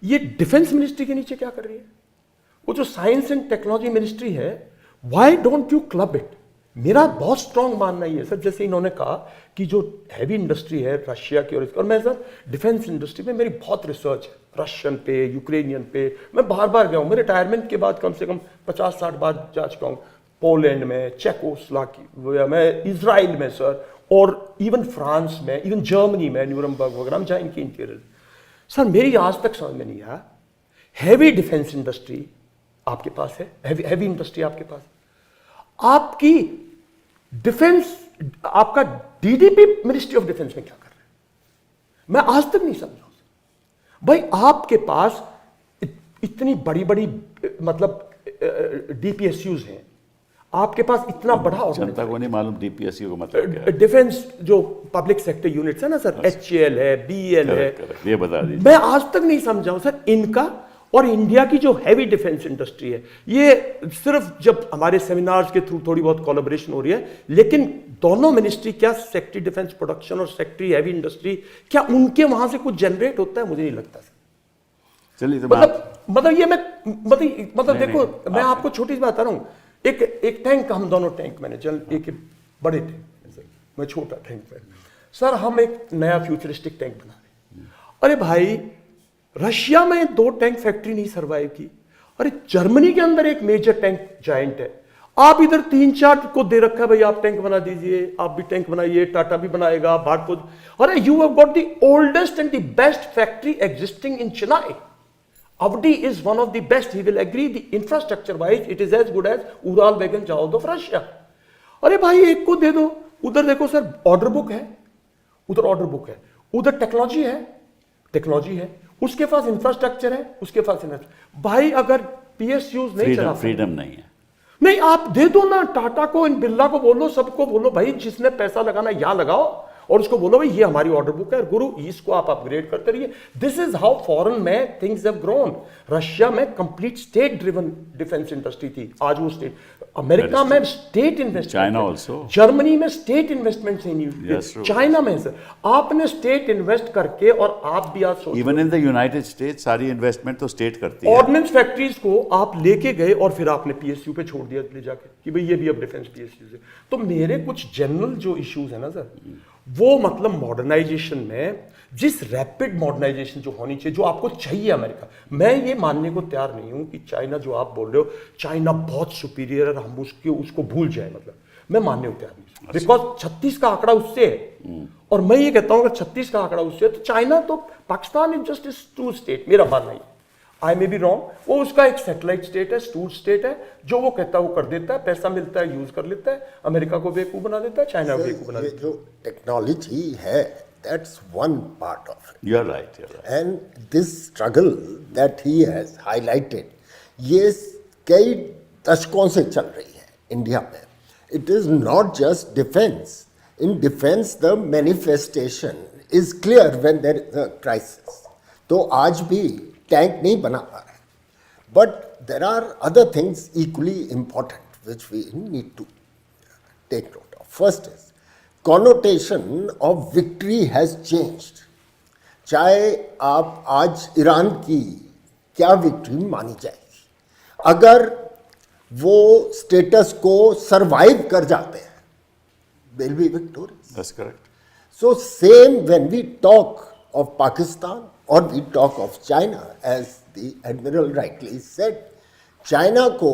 ये डिफेंस मिनिस्ट्री के नीचे क्या कर रही है। वो जो साइंस एंड टेक्नोलॉजी मिनिस्ट्री है, why don't you club it. मेरा बहुत स्ट्रांग मानना ये है सर, जैसे इन्होंने कहा कि जो हैवी इंडस्ट्री है रशिया की, और मैं सर डिफेंस इंडस्ट्री में मेरी बहुत रिसर्च है, रशियन पे, यूक्रेनियन पे। मैं बार बार गया हूँ, मेरे रिटायरमेंट के बाद कम से कम 50-60 बार जा चुका हूँ। पोलैंड में, चेकोस्लोवाकिया में, इजराइल में सर, और इवन फ्रांस में, इवन जर्मनी में, न्यूरमबर्ग वगैरह में, जहाँ इनकी इंटीरियर। सर मेरी आज तक समझ में नहीं आया, हैवी डिफेंस इंडस्ट्री आपके पास है, हैवी इंडस्ट्री आपके पास, आपकी डिफेंस, आपका डीडीपी मिनिस्ट्री ऑफ डिफेंस में क्या कर रहे हैं, मैं आज तक नहीं समझा। भाई आपके पास इतनी बड़ी बड़ी मतलब डीपीएसयूज हैं, आपके पास इतना बड़ा जनता को नहीं मालूम डीपीएसयू का मतलब क्या है। डिफेंस जो पब्लिक सेक्टर यूनिट्स है ना सर, HAL है, BEL है, Correct, ये बता दीजिए। मैं आज तक नहीं समझा हूं सर इनका और इंडिया की जो हैवी डिफेंस इंडस्ट्री है। ये सिर्फ जब हमारे सेमिनार्स के थ्रू थोड़ी बहुत कोलैबोरेशन हो रही है, लेकिन दोनों मिनिस्ट्री, क्या सेक्रेटरी डिफेंस प्रोडक्शन और सेक्रेटरी हैवी इंडस्ट्री, क्या उनके वहां से कुछ जनरेट होता है, मुझे नहीं लगता सर। चलिए तो मतलब ये मैं मतलब नहीं, देखो नहीं, मैं आपको छोटी सी बात बता रहा हूँ। एक टैंक, हम दोनों टैंक मैंने एक बड़े टैंक सर, मैं छोटा टैंक में सर, हम एक नया फ्यूचरिस्टिक टैंक बना रहे हैं। अरे भाई रशिया में 2 टैंक फैक्ट्री नहीं सर्वाइव की, अरे जर्मनी के अंदर एक मेजर टैंक जायंट है, आप इधर 3-4 को दे रखा है भाई आप टैंक बना दीजिए, आप भी टैंक बनाइए, टाटा भी बनाएगा, भारत। अरे you have got the oldest and the best factory existing in Chennai. Avdi is one of the best, he will agree, the infrastructure wise it is as good as Ural wagon jawad of Russia। अरे भाई एक को दे दो, उधर देखो sir order book है, उधर order book है, उधर टेक्नोलॉजी है, उसके पास इंफ्रास्ट्रक्चर है, उसके पास भाई अगर PSUs नहीं चला, फ्रीडम नहीं है। नहीं आप दे दो ना, टाटा को, इन बिरला को बोलो, सबको बोलो भाई जिसने पैसा लगाना यहां लगाओ, और उसको बोलो भाई ये हमारी ऑर्डर बुक है, गुरु इसको आप अपग्रेड करते रहिए। दिस इज हाउ फॉरेन में थिंग्स हैव ग्रोन। रशिया में complete state driven defence industry थी, आज वो स्टेट, अमेरिका में estate investment, China also. Germany में स्टेट इन्वेस्टमेंट से नहीं Yes, true. चाइना में सर आपने स्टेट इन्वेस्ट करके, और आप भी आज सोचो even in the United states सारी इन्वेस्टमेंट तो स्टेट करती है। ऑर्डिनेंस फैक्ट्रीज को आप लेके गए और फिर आपने पीएसयू पे छोड़ दिया ले जाके कि भाई ये भी अब डिफेंस पीएसयू से। तो मेरे कुछ जनरल जो इश्यूज है ना सर, वो मतलब मॉडर्नाइजेशन में जिस रैपिड मॉडर्नाइजेशन जो होनी चाहिए, जो आपको चाहिए अमेरिका, मैं ये मानने को तैयार नहीं हूं कि चाइना जो आप बोल रहे हो चाइना बहुत सुपीरियर है, हम उसको भूल जाए, मतलब मैं मानने को तैयार नहीं, बिकॉज 36 का आंकड़ा उससे है। और मैं ये कहता हूं अगर 36 का आंकड़ा उससे है तो चाइना तो Pakistan is just is two state, मेरा मानना है। आई मे बी रॉन्ग, वो उसका एक सैटेलाइट स्टेट है, स्टूड स्टेट है, जो वो कहता है वो कर देता है, पैसा मिलता है यूज कर लेता है, अमेरिका को बेवकूफ बना देता है, चाइना को बेवकूफ बना देता है। जो टेक्नोलॉजी है, that's one part of it. You're right, you're right. And this struggle that he has highlighted, ये कई दशकों से चल रही है इंडिया में. It is not just defense. In defense, the manifestation is clear when there is a crisis. तो आज भी टैंक नहीं बना पा रहे. But there are other things equally important which we need to take note of. First is connotation of victory has changed. चाहे आप आज ईरान की क्या विक्ट्री मानी जाएगी, अगर वो स्टेटस को सरवाइव कर जाते हैं, they'll be victorious. That's correct. So same when we talk of Pakistan or we talk of China, as the admiral rightly said, China को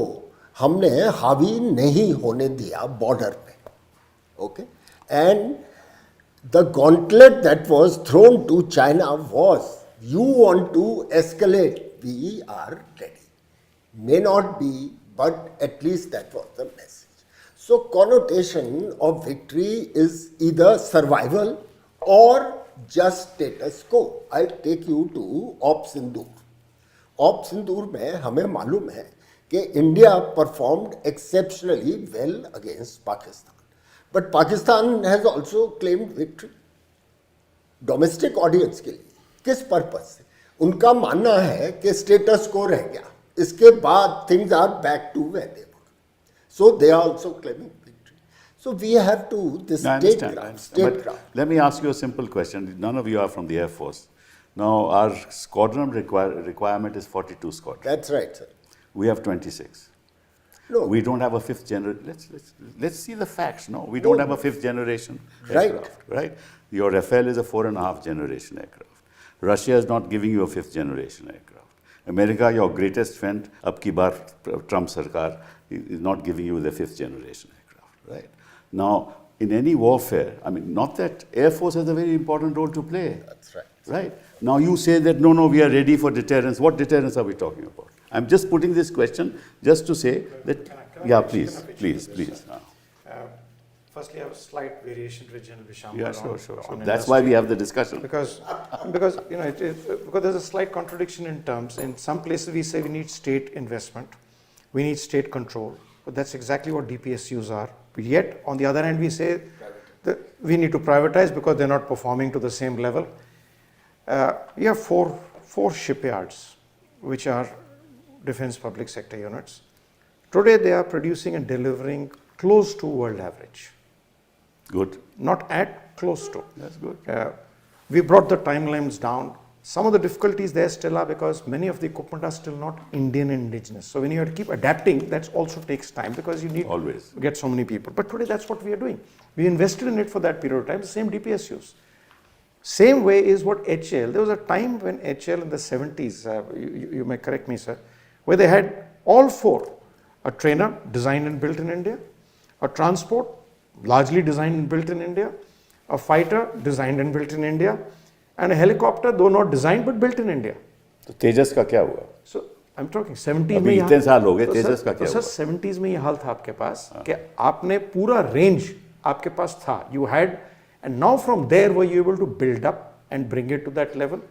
हमने हावी नहीं होने दिया बॉर्डर पे, okay? And the gauntlet that was thrown to China was, you want to escalate, we are ready. May not be, but at least that was the message. So connotation of victory is either survival or just status quo. I'll take you to Op Sindoor. Op Sindoor में हमें मालूम है कि India performed exceptionally well against Pakistan. But Pakistan has also claimed victory. Domestic audience के लिए, किस purpose से? उनका मानना है कि स्टेटस को रह गया, इसके बाद things are back to where they were. So they are also claiming victory. So we have to, this I state understand. ground, But let me ask you a simple question. None of you are from the Air Force. Now our squadron requirement is 42 squadron. That's right, sir. We have 26. No. We don't have a fifth generation. Let's see the facts. No, we don't have a fifth generation Right. aircraft. Right. Your Rafale is a 4.5 generation aircraft. Russia is not giving you a fifth generation aircraft. America, your greatest friend, ab ki baar Trump sarkar is not giving you the fifth generation aircraft. Right. Now, in any warfare, I mean, not that Air Force has a very important role to play. That's right. Right. Now you say that no, we are ready for deterrence. What deterrence are we talking about? I'm just putting this question just to say that. Yeah, please. Firstly, I have a slight variation with General Visham. Yeah, sure. That's why we have the discussion. Because you know, because there's a slight contradiction in terms. In some places, we say we need state investment, we need state control, but that's exactly what DPSUs are. But yet, on the other hand, we say that we need to privatize because they're not performing to the same level. We have four shipyards, which are defense public sector units. Today, they are producing and delivering close to world average. Good. Not at, close to. That's good. We brought the timelines down. Some of the difficulties there still are because many of the equipment are still not Indian indigenous. So when you have to keep adapting, that also takes time because you need Always. to get so many people. But today that's what we are doing. We invested in it for that period of time, the same DPSUs. Same way is what HAL. There was a time when HAL in the 70s, you may correct me, sir, where they had all four: a trainer designed and built in India, a transport largely designed and built in India, a fighter designed and built in India, and a helicopter, though not designed but built in India. तो तेजस का क्या हुआ? So I'm talking 70s अभी में इतने साल हो गए, तेजस का क्या हुआ? सर 70s में ये हाल था आपके पास कि आपने पूरा रेंज आपके पास था. You had, and now from there were you able to build up and bring it to that level?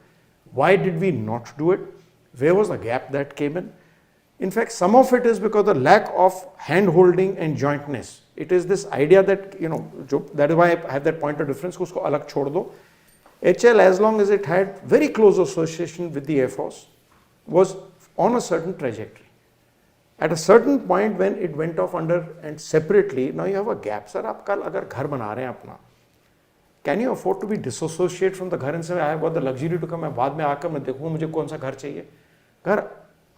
Why did we not do it? Where was the gap that came in? In fact, some of it is because the lack of hand-holding and jointness. It is this idea that, you know, that is why I have that point of difference, usko alag chhod do. HL, as long as it had very close association with the Air Force, was on a certain trajectory. At a certain point when it went off under and separately, now you have a gap. Sir, आप कल अगर घर बना रहे हैं अपना, can you afford to be disassociate from the घर and say I have got the luxury to come? मैं बाद में आकर मैं देखूँ मुझे कौन सा घर चाहिए. घर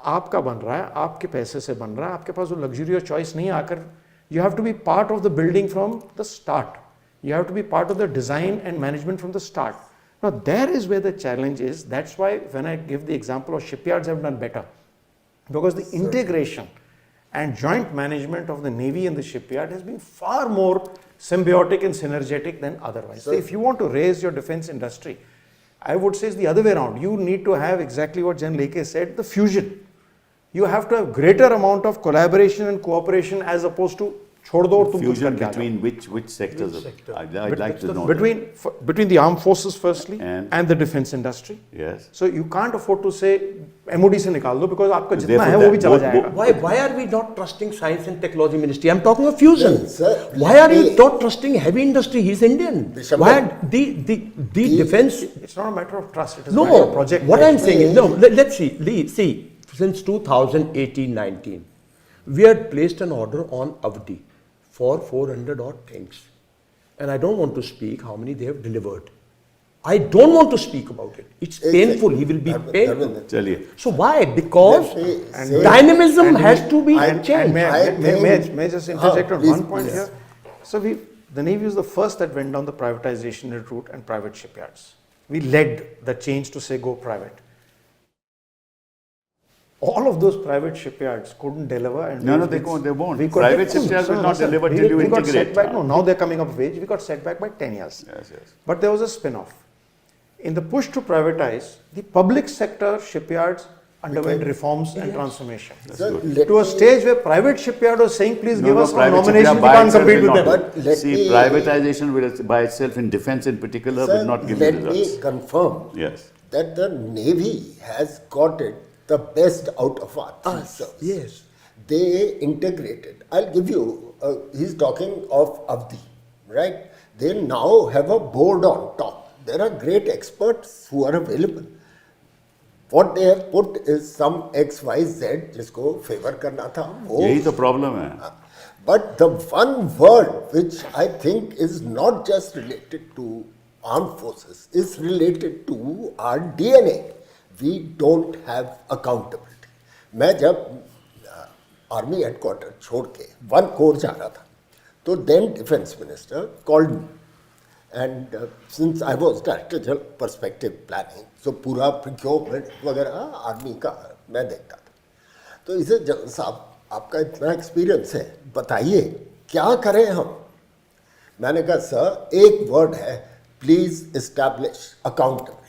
आपका बन रहा है, आपके पैसे से बन रहा है, आपके पास वो luxury और choice नहीं आकर. You have to be part of the building from the start. You have to be part of the design and management from the start. Now there is where the challenge is. That's why when I give the example of shipyards have done better, because the integration and joint management of the Navy and the shipyard has been far more symbiotic and synergetic than otherwise. So if you want to raise your defense industry, I would say it's the other way around. You need to have exactly what Jan Leke said, the fusion. You have to have greater amount of collaboration and cooperation as opposed to छोड़ दो और तुम कुछ Fusion करके आ between which sectors? I'd like to know. between the armed forces firstly And- and the defense industry. Yes. So you can't afford to say MOD से निकाल दो because आपका जितना Therefore है वो भी that चला both- जाएगा. Why are we not trusting Science and Technology Ministry? I'm talking of fusion. No, sir, Why are you let me- not trusting heavy industry? He's Indian. Bishop, Why are the defense? It's not a matter of trust. It is a matter No, of project. what I'm saying is, no, me- let's see, Lee, see, since 2018-19, we had placed an order on Avdi for 400 odd tanks. And I don't want to speak how many they have delivered. I don't want to speak about it. It's painful. He will be painful. चलिए. So why? Because Let me say- dynamism has to be And changed. may I just interject on please, one point yes. here? So the Navy was the first that went down the privatization route and private shipyards. We led the change to say go private. All of those private shipyards couldn't deliver. And No, we- they won't. we could- Private they couldn't. shipyards will No, not sir. deliver We- till you we got integrate. set back. No, now they're coming up of age. We got set back by 10 years. Yes, yes. But there was a spin-off. In the push to privatize, the public sector shipyards underwent reforms and transformation. Sir, let To a me- stage where private shipyard was saying, please give us on private nomination, shipyard we by can't itself compete will with them. not- But let See, me- privatization will, by itself in defense in particular will Sir, not give you let me results. confirm Yes. that the Navy has got it the best out of our three services. yes. They integrated. I'll give you, he's talking of Avdi, right? They now have a board on top. There are great experts who are available. What they have put is some XYZ जिसको favor करना था वो. यही तो problem है. But the one word which I think is not just related to armed forces, is related to our DNA. We don't have accountability. मैं जब army headquarter छोड़ के 1 कोर जा रहा था, तो then defense minister called me. And since I was director general perspective planning, so पूरा procurement वगैरह आर्मी का मैं देखता था. तो इसे जनरल साहब आपका इतना एक्सपीरियंस है, बताइए क्या करें हम. मैंने कहा सर एक वर्ड है, प्लीज इस्टेब्लिश अकाउंटेबिलिटी.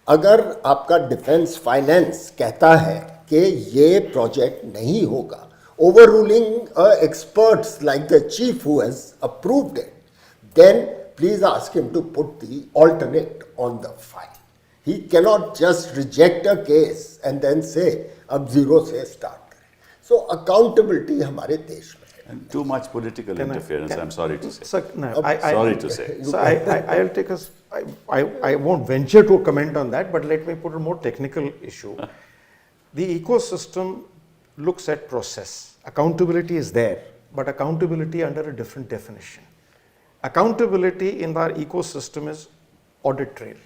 अगर आपका डिफेंस फाइनेंस कहता है कि ये प्रोजेक्ट नहीं होगा, over ruling experts like the chief who has approved it, then please ask him to put the alternate on the file. He cannot just reject a case and then say, अब zero से start करें. So accountability हमारे देश में है. And too much political interference, I'm sorry to say. Sir, no, Sorry to say. So I'll take us. I won't venture to comment on that, but let me put a more technical issue. The ecosystem looks at process. Accountability is there, but accountability under a different definition. Accountability in our ecosystem is audit trail.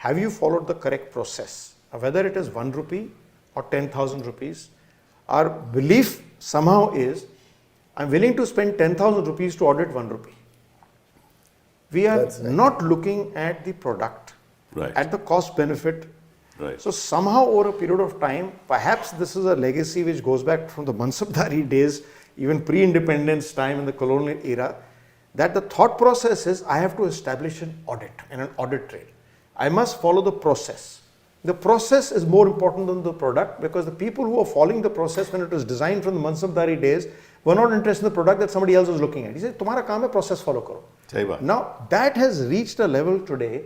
Have you followed the correct process? Whether it is 1 rupee or 10,000 rupees, our belief somehow is, I'm willing to spend 10,000 rupees to audit 1 rupee. We are That's right. not looking at the product, Right. at the cost benefit. Right. So somehow over a period of time, perhaps this is a legacy which goes back from the Mansabdari days, even pre-independence time in the colonial era, that the thought process is I have to establish an audit and an audit trail. I must follow the process. The process is more important than the product, because the people who are following the process when it was designed from the Mansabdari days were not interested in the product that somebody else was looking at. He said, तुम्हारा काम है process follow करो. सही बात. Now that has reached a level today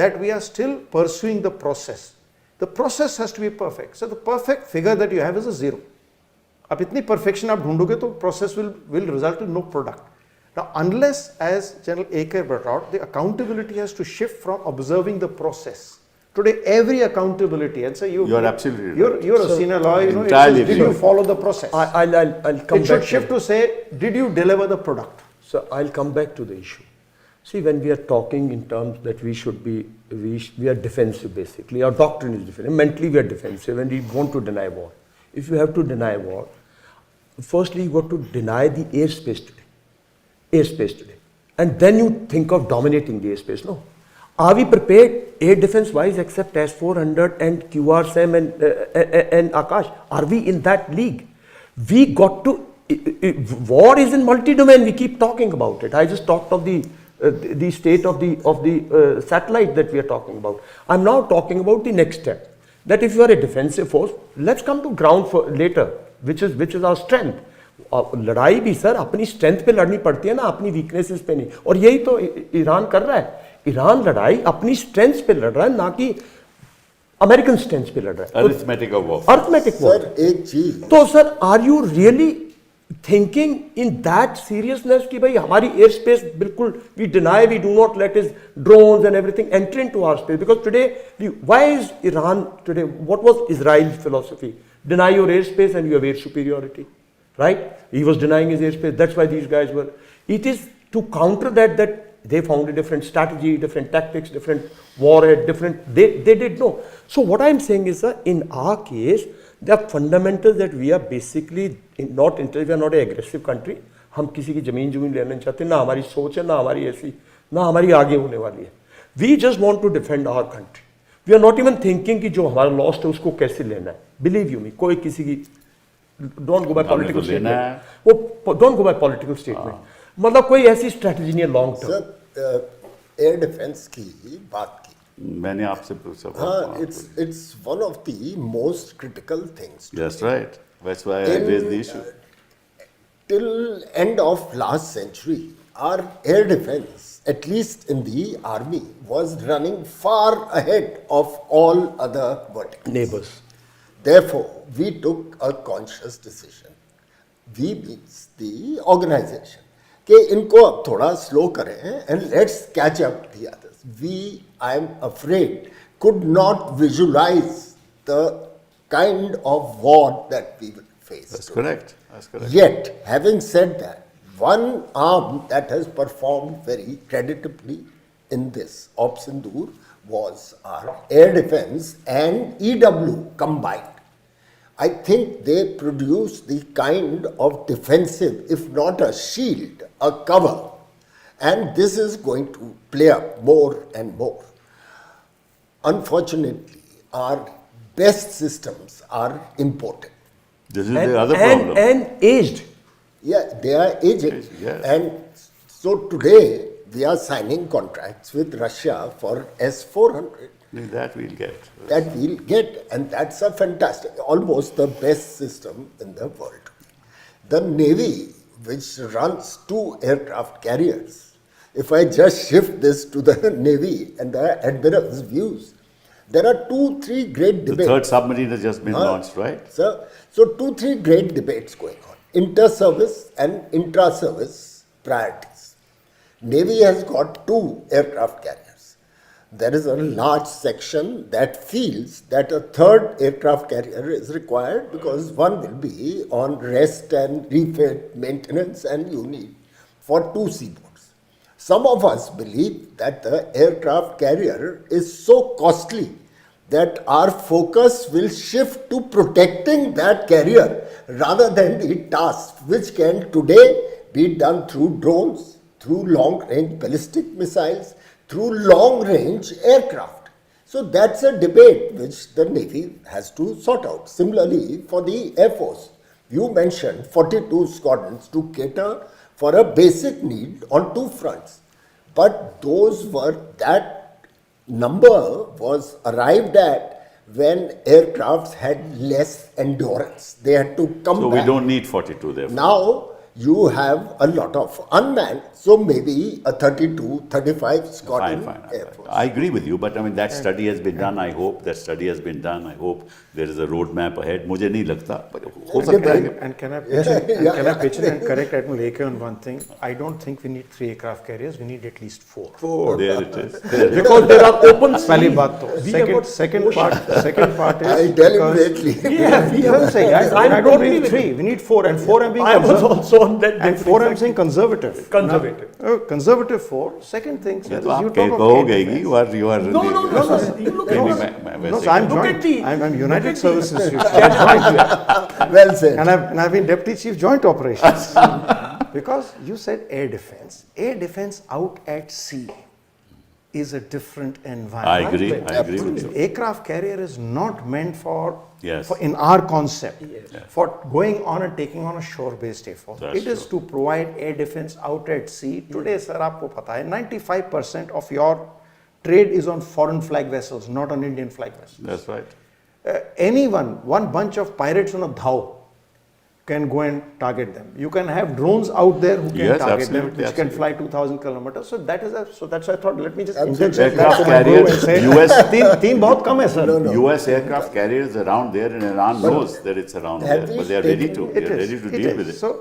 that we are still pursuing the process. The process has to be perfect. So the perfect figure that you have is a 0. अब इतनी perfection आप ढूंढोगे तो process will result in no product. Now, unless, as General Aker brought out, the accountability has to shift from observing the process Today, every accountability, and so You are absolutely right. You're a senior lawyer, you know, it entirely says, did you right. follow the process? I'll come It should back. shift to say, did you deliver the product? So I'll come back to the issue. See, when we are talking in terms that we should be, we are defensive basically. Our doctrine is defensive. Mentally we are defensive and we want to deny war. If you have to deny war, firstly you got to deny the airspace today. And then you think of dominating the airspace. No. Are we prepared air defense wise except S-400 and QRSAM and Akash? Are we in that league? We got to, war is in multi-domain, we keep talking about it. I just talked of the state of the satellite that we are talking about. I'm now talking about the next step. That if you are a defensive force, let's come to ground for later, which is our strength. लड़ाई भी sir अपनी strength पे लड़नी पड़ती है ना, अपनी weaknesses पे नहीं. और यही तो ईरान कर रहा है. ईरान लड़ाई अपनी स्ट्रेंथ पे लड़ रहा है, ना कि अमेरिकन स्ट्रेंथ पे लड़ रहा है. Arithmetic of war. Arithmetic war. Sir एक चीज, तो sir are you really thinking in that seriousness कि भाई हमारी एयर स्पेस बिल्कुल we deny, we do not let is drones and everything enter into our space, because today why is Iran today, what was Israel's philosophy? Deny your air space and you have air superiority, right? He was denying his airspace. That's why these guys were. It is to counter that they found a different strategy, different tactics, different warhead, different. They did know. So what I'm saying is, in our case, the fundamentals that we are basically not interested. We are not an aggressive country. हम किसी की जमीन लेना नहीं चाहते, ना हमारी सोच है, ना हमारी ऐसी, ना हमारी आगे होने वाली है. We just want to defend our country. We are not even thinking कि जो हमारा lost है उसको कैसे लेना है. Believe you me, कोई किसी की don't go by political statement. वो don't go by political statement. मतलब कोई ऐसी स्ट्रेटजी नहीं है long term. Sir air defence की बात की, मैंने आपसे पूछा. हाँ, it's one of the most critical things. Yes, right. That's why I raised the issue. Till end of last century, our air defense, at least in the army, was running far ahead of all other verticals. Neighbors. Therefore, we took a conscious decision. We means the organization. कि इनको अब थोड़ा slow करें and let's catch up the others. We, I'm afraid, could not visualize the kind of war that we will face. That's correct. That's correct. Yet, having said that, one arm that has performed very creditably in this Op Sindoor was our air defense and EW combined. I think they produce the kind of defensive, if not a shield, a cover. And this is going to play up more and more. Unfortunately, our best systems are imported. This is the other problem. And aged. Yeah, they are aging. Yes. And so today, we are signing contracts with Russia for S-400. That we'll get. That we'll get, and that's a fantastic, almost the best system in the world. The Navy, which runs 2 aircraft carriers, if I just shift this to the Navy and the Admiral's views, there are 2-3 great debates. The third submarine has just been launched, right? So 2-3 great debates going on. Inter-service and intra-service priorities. Navy has got 2 aircraft carriers. There is a large section that feels that a 3rd aircraft carrier is required because one will be on rest and refit maintenance and you need for 2 seaboards. Some of us believe that the aircraft carrier is so costly that our focus will shift to protecting that carrier rather than the task which can today be done through drones, through long-range ballistic missiles, through long-range aircraft. So that's a debate which the Navy has to sort out. Similarly, for the Air Force, you mentioned 42 squadrons to cater for a basic need on 2 fronts. But that number was arrived at when aircrafts had less endurance. They had to come back. So we don't need 42 therefore. Now, you have a lot of unmanned, so maybe a 32, 35 Scotland Air Force. I agree with you, but I mean that study has been done. I hope that study has been done. I hope there is a roadmap ahead. मुझे नहीं लगता, पर हो सकता है. And can I pitch in, and can I pitch in and correct Admiral AK on one thing? I don't think we need 3 aircraft carriers. We need at least 4. There it is. There it is. Because there are open पहली seas. बात तो We have got second part is I deliberately. Yeah, we I'm have. saying I don't totally need with 3. We need 4, and 4 I'm being I was conservative. also on that. And 4 I'm saying conservative. Conservative. Conservative 4. Second thing, sir, ये is तो you आप talk of कहोगे air he defense. you are No, no, no, no. You look नहीं, at मैं No, वैसे so I'm Look joint. at the- I'm United look at Service the- Institute. Well said. And I've been Deputy Chief Joint Operations. Because you said air defense. Air defense out at sea is a different environment. I agree with you. Aircraft carrier is not meant for, Yes. for in our concept, Yes. for going on and taking on a shore-based air force. That's It is to provide air defense out at sea. Today, sir, आपको पता है, 95% of your trade is on foreign flag vessels, not on Indian flag vessels. That's right. Anyone, one bunch of pirates on a dhow can go and target them. You can have drones out there who can Yes, target them, absolutely, which can fly 2,000 kilometers. So that is so that's why I thought let me just inject Aircraft that to my carriers, guru and say, US तीन बहुत कम है sir. US aircraft carriers around there, and Iran knows that it's around there, have we but they are ready taken- to. They are ready to deal with it. So,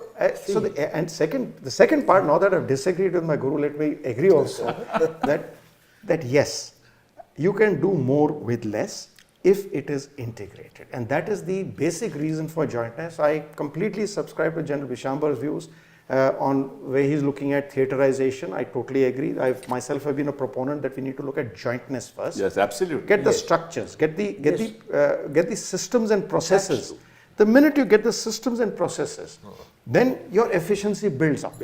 the second part, now that I've disagreed with my guru, let me agree also that yes, you can do more with less if it is integrated, and that is the basic reason for jointness. I completely subscribe to General Bishambar's views on where he's looking at theaterization. I totally agree. I myself have been a proponent that we need to look at jointness first. Yes, absolutely. Get the structures, get the systems and processes. The minute you get the systems and processes, then your efficiency builds up.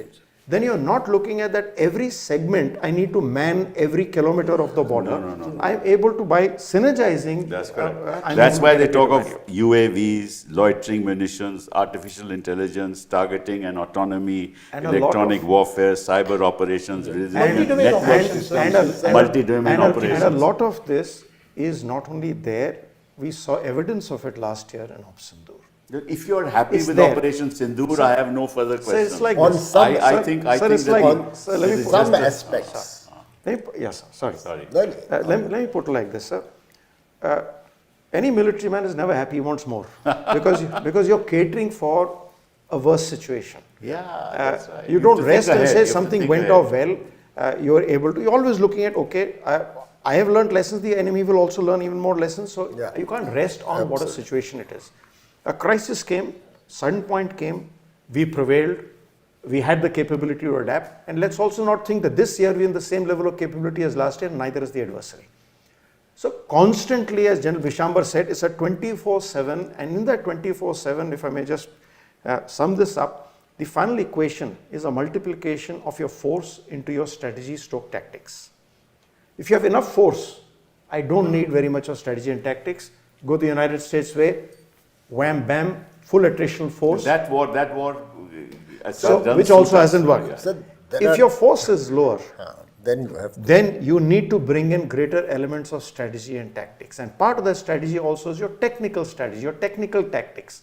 Then you're not looking at that every segment I need to man every kilometer of the border. I'm able to, by synergizing. That's correct. I'm That's able why to they get talk a of value. UAVs, loitering munitions, artificial intelligence, targeting and autonomy, And a lot electronic of- warfare, cyber operations, Multi-domain network operations. systems, multi-domain And a operations. lot of this is not only there, we saw evidence of it last year in Sindoor. If you are happy It's with there. Operation Sindoor, I have no further So questions. it's like On this. some- I think it's that like, on sir, let me this is put some just a- aspects. yes, sorry. Sorry. No, no. Let me put it like this, sir. Any military man is never happy, he wants more. because you're catering for a worse situation. Yeah, that's right. You don't have to rest think and ahead. say You have to something think went ahead. off well. You're able to, you're always looking at, okay, I have learned lessons, the enemy will also learn even more lessons. So Yeah. you can't rest on what a situation it is. A crisis came, sudden point came, we prevailed, we had the capability to adapt. And let's also not think that this year we're in the same level of capability as last year, neither is the adversary. So constantly, as General Bishambar said, it's a 24/7, and in that 24/7, if I may just sum this up, the final equation is a multiplication of your force into your strategy stroke tactics. If you have enough force, I don't need very much of strategy and tactics. Go the United States way, wham bam, full attritional force. That war, Which also hasn't worked. So there If are- your force is lower, then you have to then you need to bring in greater elements of strategy and tactics. And part of that strategy also is your technical strategy, your technical tactics,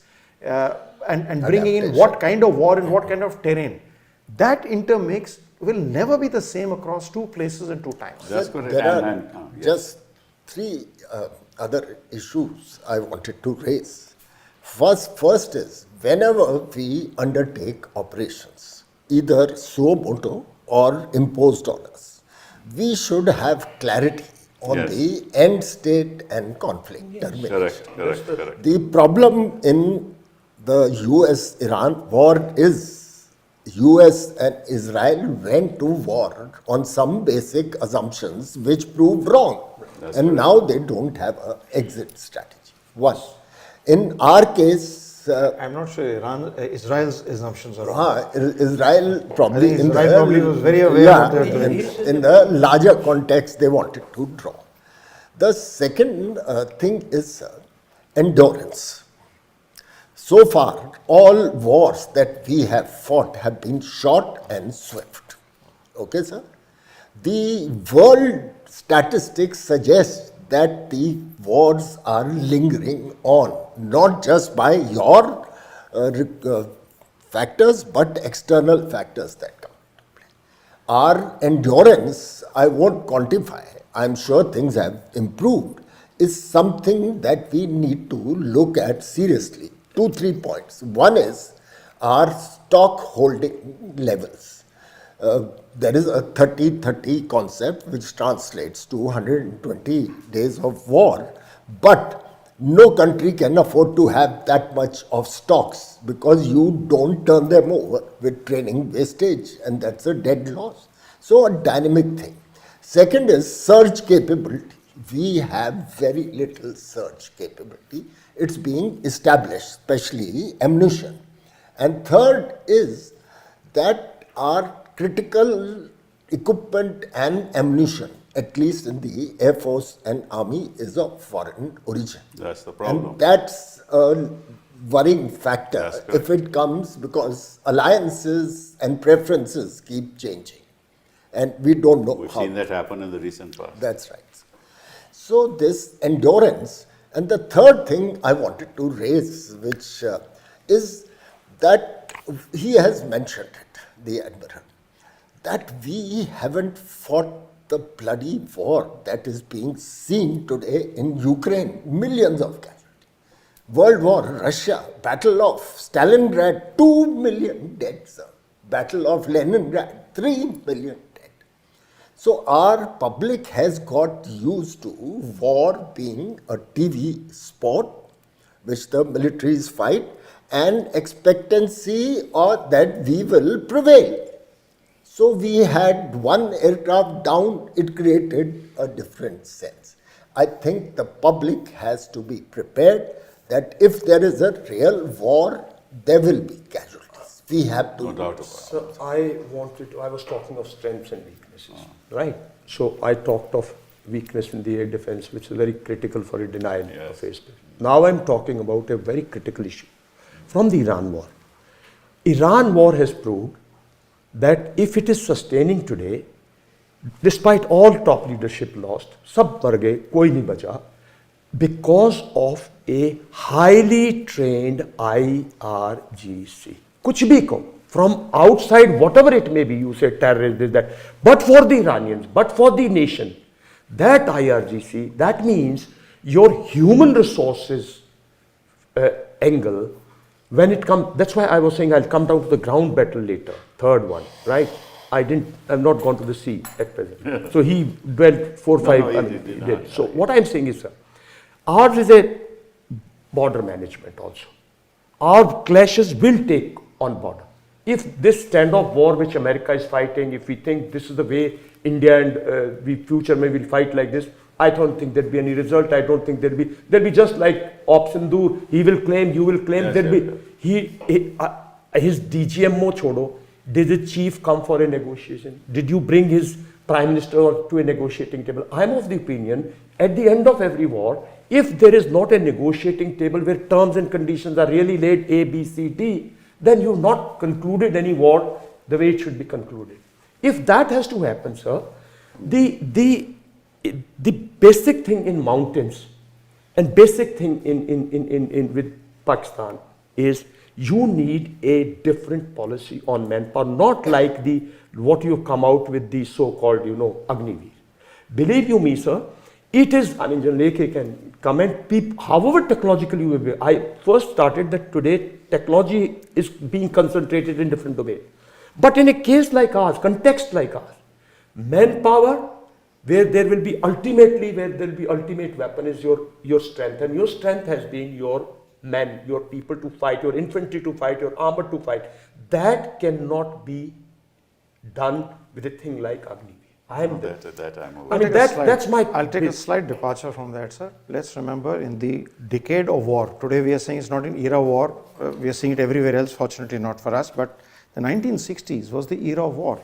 and bringing in what kind of war and what kind of terrain. That intermix will never be the same across two places and two times. That's correct. There are Yes. just three other issues I wanted to raise. First is whenever we undertake operations, either suo motu or imposed on us, we should have clarity on Yes. the end state and conflict termination. Correct. The problem in the US-Iran war is US and Israel went to war on some basic assumptions which proved wrong. And now they don't have an exit strategy. One. In our case, I'm not sure Israel's assumptions are wrong. Israel probably I think Israel probably was very aware yeah, of what they're doing. in the larger context they wanted to draw. The second thing is endurance. So far, all wars that we have fought have been short and swift. Okay, sir? The world statistics suggest that the wars are lingering on, not just by your factors, but external factors that come into play. Our endurance, I won't quantify, I'm sure things have improved, is something that we need to look at seriously. 2-3 points. One is our stock holding levels. There is a 30-30 concept which translates to 120 days of war, but no country can afford to have that much of stocks because you don't turn them over with training wastage, and that's a dead loss. So a dynamic thing. Second is surge capability. We have very little surge capability. It's being established, especially ammunition. And third is that our critical equipment and ammunition, at least in the Air Force and Army, is of foreign origin. That's the problem. And that's a worrying factor That's correct. if it comes, because alliances and preferences keep changing. And we don't know We've how. seen that happen in the recent past. That's right. So this endurance, and the third thing I wanted to raise, which is that he has mentioned it, the Admiral, that we haven't fought the bloody war that is being seen today in Ukraine, millions of casualties. World War, Russia, Battle of Stalingrad, 2 million dead, sir. Battle of Leningrad, 3 million dead. So our public has got used to war being a TV sport, which the militaries fight, and expectancy or that we will prevail. So we had one aircraft down, it created a different sense. I think the public has to be prepared that if there is a real war, there will be casualties. We have to. No doubt about it. So I was talking of strengths and weaknesses, right? So I talked of weakness in the air defense, which is very critical for a denial of airspace. Now I'm talking about a very critical issue from the Iran war. Iran war has proved that if it is sustaining today, despite all top leadership lost, sab mar gaye, koi nahi bacha, because of a highly trained IRGC. Kuch bhi ko, from outside, whatever it may be, you say terrorist, this, that, but for the Iranians, but for the nation, that IRGC, that means your human resources angle, when it comes, that's why I was saying I'll come down to the ground battle later, third one, right? I've not gone to the sea at present. So he dwelt 4 or 5. he did not. So what I'm saying is, sir, ours is a border management also. Our clashes will take on border. If this standoff war which America is fighting, if we think this is the way India and the future may will fight like this, I don't think there'd be any result. I don't think there'll be just like Op Sindoor. He will claim, you will claim. His DGMO chodo. Did the chief come for a negotiation? Did you bring his prime minister to a negotiating table? I'm of the opinion, at the end of every war, if there is not a negotiating table where terms and conditions are really laid A, B, C, D, then you've not concluded any war the way it should be concluded. If that has to happen, sir, the basic thing in mountains and basic thing in with Pakistan is you need a different policy on manpower, not like what you've come out with the so-called, Agniveer. Believe you me, sir, it is, I mean, General AK can comment, however technological you will be. I first started that today technology is being concentrated in different domains. But in a case like ours, context like ours, manpower, where there will be ultimate weapon is your strength, and your strength has been your men, your people to fight, your infantry to fight, your armor to fight. That cannot be done with a thing like Agniveer. That's my. I'll take a slight departure from that, sir. Let's remember, in the decade of war, today we are saying it's not an era of war. We are seeing it everywhere else, fortunately not for us. But the 1960s was the era of war.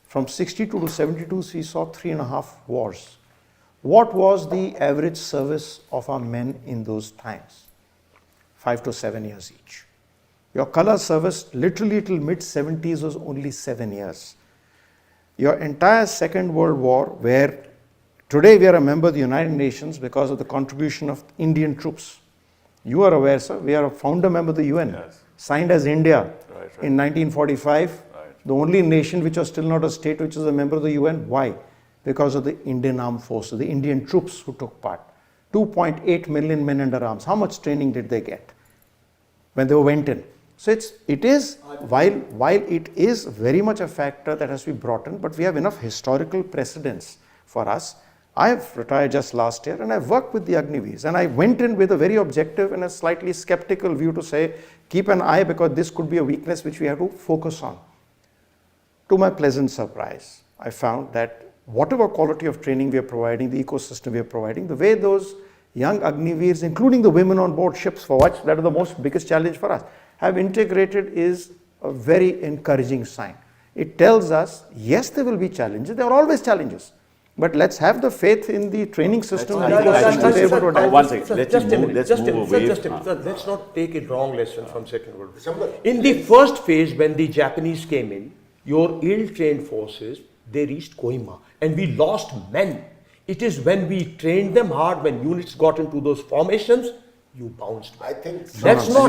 From 62 to 72, we saw 3.5 wars. What was the average service of our men in those times? 5 to 7 years each. Your color service literally till mid-70s was only 7 years. Your entire Second World War, where today we are a member of the United Nations because of the contribution of Indian troops. You are aware, sir, we are a founder member of the UN, signed as India. In 1945, the only nation which was still not a state which was a member of the UN. Why? Because of the Indian Armed Forces, the Indian troops who took part. 2.8 million men under arms. How much training did they get when they went in? So it is, while it is very much a factor that has to be brought in, but we have enough historical precedents for us. I have retired just last year and I've worked with the Agniveers, and I went in with a very objective and a slightly skeptical view to say, keep an eye because this could be a weakness which we have to focus on. To my pleasant surprise, I found that whatever quality of training we are providing, the ecosystem we are providing, the way those young Agniveers, including the women on board ships, for which that is the most biggest challenge for us, have integrated is a very encouraging sign. It tells us, yes, there will be challenges. There are always challenges. But let's have the faith in the training system. One second. Let's not take a wrong lesson from Second World War. In the first phase, when the Japanese came in, your ill-trained forces, they reached Kohima, and we lost men. It is when we trained them hard, when units got into those formations, you bounced back. I think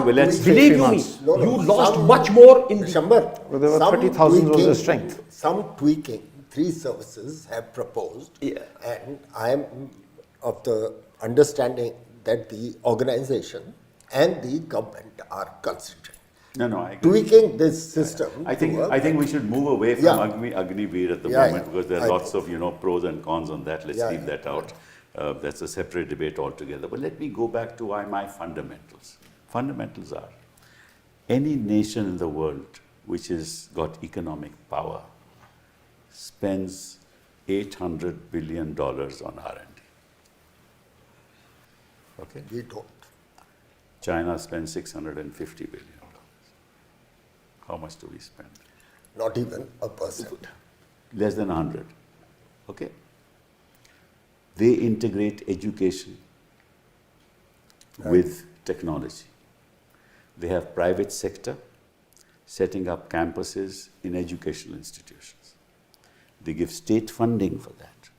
believe you me, you lost much more in Shambar, Well, there were 30,000 was the strength. Some tweaking, 3 services have proposed, and I am of the understanding that the organization and the government are considering I agree. tweaking this system. I think we should move away from Agniveer at the moment because there are lots of pros and cons on that. Let's leave that out. That's a separate debate altogether. But let me go back to my fundamentals. Fundamentals are any nation in the world which has got economic power spends $800 billion on R&D. Okay? We don't. China spends $650 billion. How much do we spend? Not even 1%. Less than 100. Okay? They integrate education with technology. They have private sector setting up campuses in educational institutions. They give state funding for that.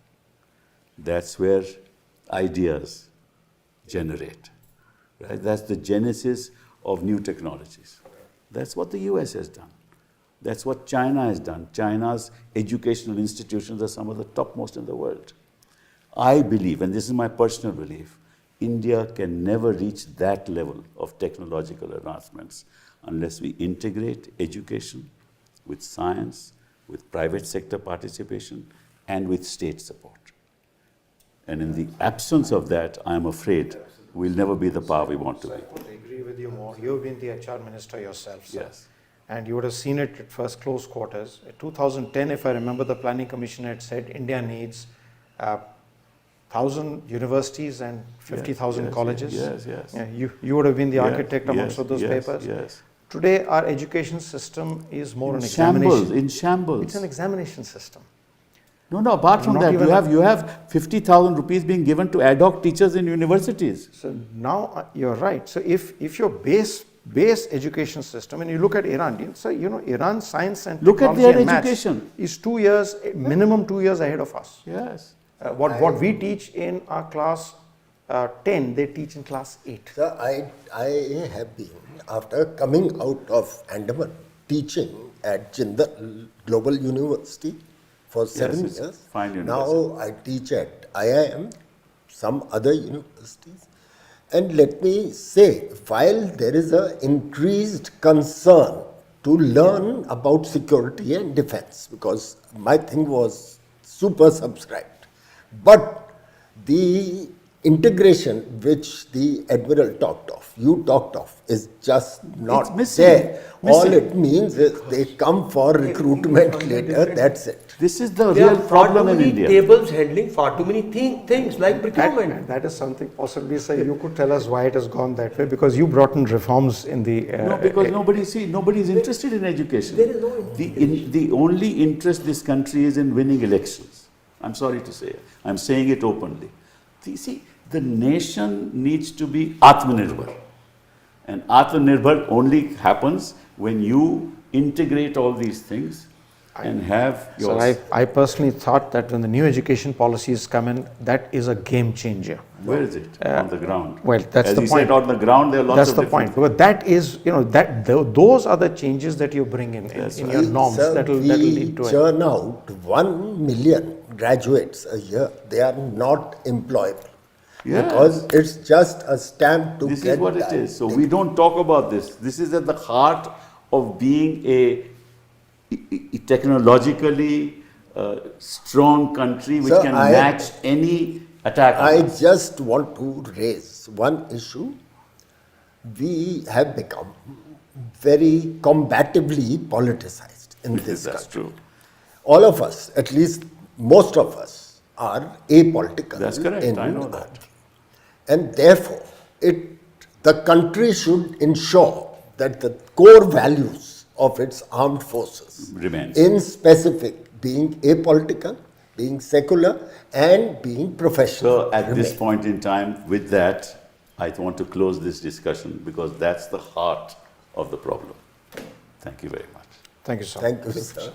That's where ideas generate. Right? That's the genesis of new technologies. That's what the US has done. That's what China has done. China's educational institutions are some of the topmost in the world. I believe, and this is my personal belief, India can never reach that level of technological advancements unless we integrate education with science, with private sector participation, and with state support. And in the absence of that, I'm afraid we'll never be the power we want to be. I couldn't agree with you more. You've been the HR minister yourself, sir. Yes. And you would have seen it at first close quarters. In 2010, if I remember, the Planning Commission had said India needs 1,000 universities and 50,000 colleges. Yes. Yeah, you would have been the architect amongst those papers. Yes. Today, our education system is more an Shambles, examination. in shambles. It's an examination system. No, apart from Not that, even you have 50,000 rupees being given to ad hoc teachers in universities. So now you're right. So if your base education system, and you look at Iran, so Iran science and Look at technology their and maths education. is 2 years, minimum 2 years ahead of us. Yes. What we teach in our class 10, they teach in class 8. So I have been, after coming out of Andaman, teaching at Jindal Global University for 7 it's years. fine university. Now I teach at IIM, some other universities. And let me say, while there is an increased concern to learn about security and defense, because my thing was super subscribed, but the integration which the Admiral talked of, you talked of, is just not there. All it means is they come for recruitment later, that's it. This is the There real are problem far in too many India. tables handling far too many things like procurement. That is something possibly, sir, you could tell us why it has gone that way, because you brought in reforms in the... No, because nobody is interested in education. There is no interest. The only interest this country is in winning elections. I'm sorry to say it. I'm saying it openly. See, the nation needs to be Atmanirbhar. And Atmanirbhar only happens when you integrate all these things and have So your... I personally thought that when the new education policies come in, that is a game changer. Where is it on the ground? Well, that's As the you point. said, on the ground there are lots That's of the different... point. But that is, those are the changes that you bring in your norms Sir, that'll we lead to it. churn out 1 million graduates a year. They are not employable. Yeah. Because it's just a stamp to This get is what it that is. So degree. we don't talk about this. This is at the heart of being a technologically strong country which Sir, can I- match any attack on I us. just want to raise one issue. We have become very combatively politicized in this That's country. true. All of us, at least most of us, are apolitical. That's correct. in I know our that. view. And therefore, the country should ensure that the core values of its armed forces, Remains. in specific, being apolitical, being secular, and being professional. So at this remain. point in time, with that, I want to close this discussion because that's the heart of the problem. Thank you very much. Thank you, sir. Thank you, sir.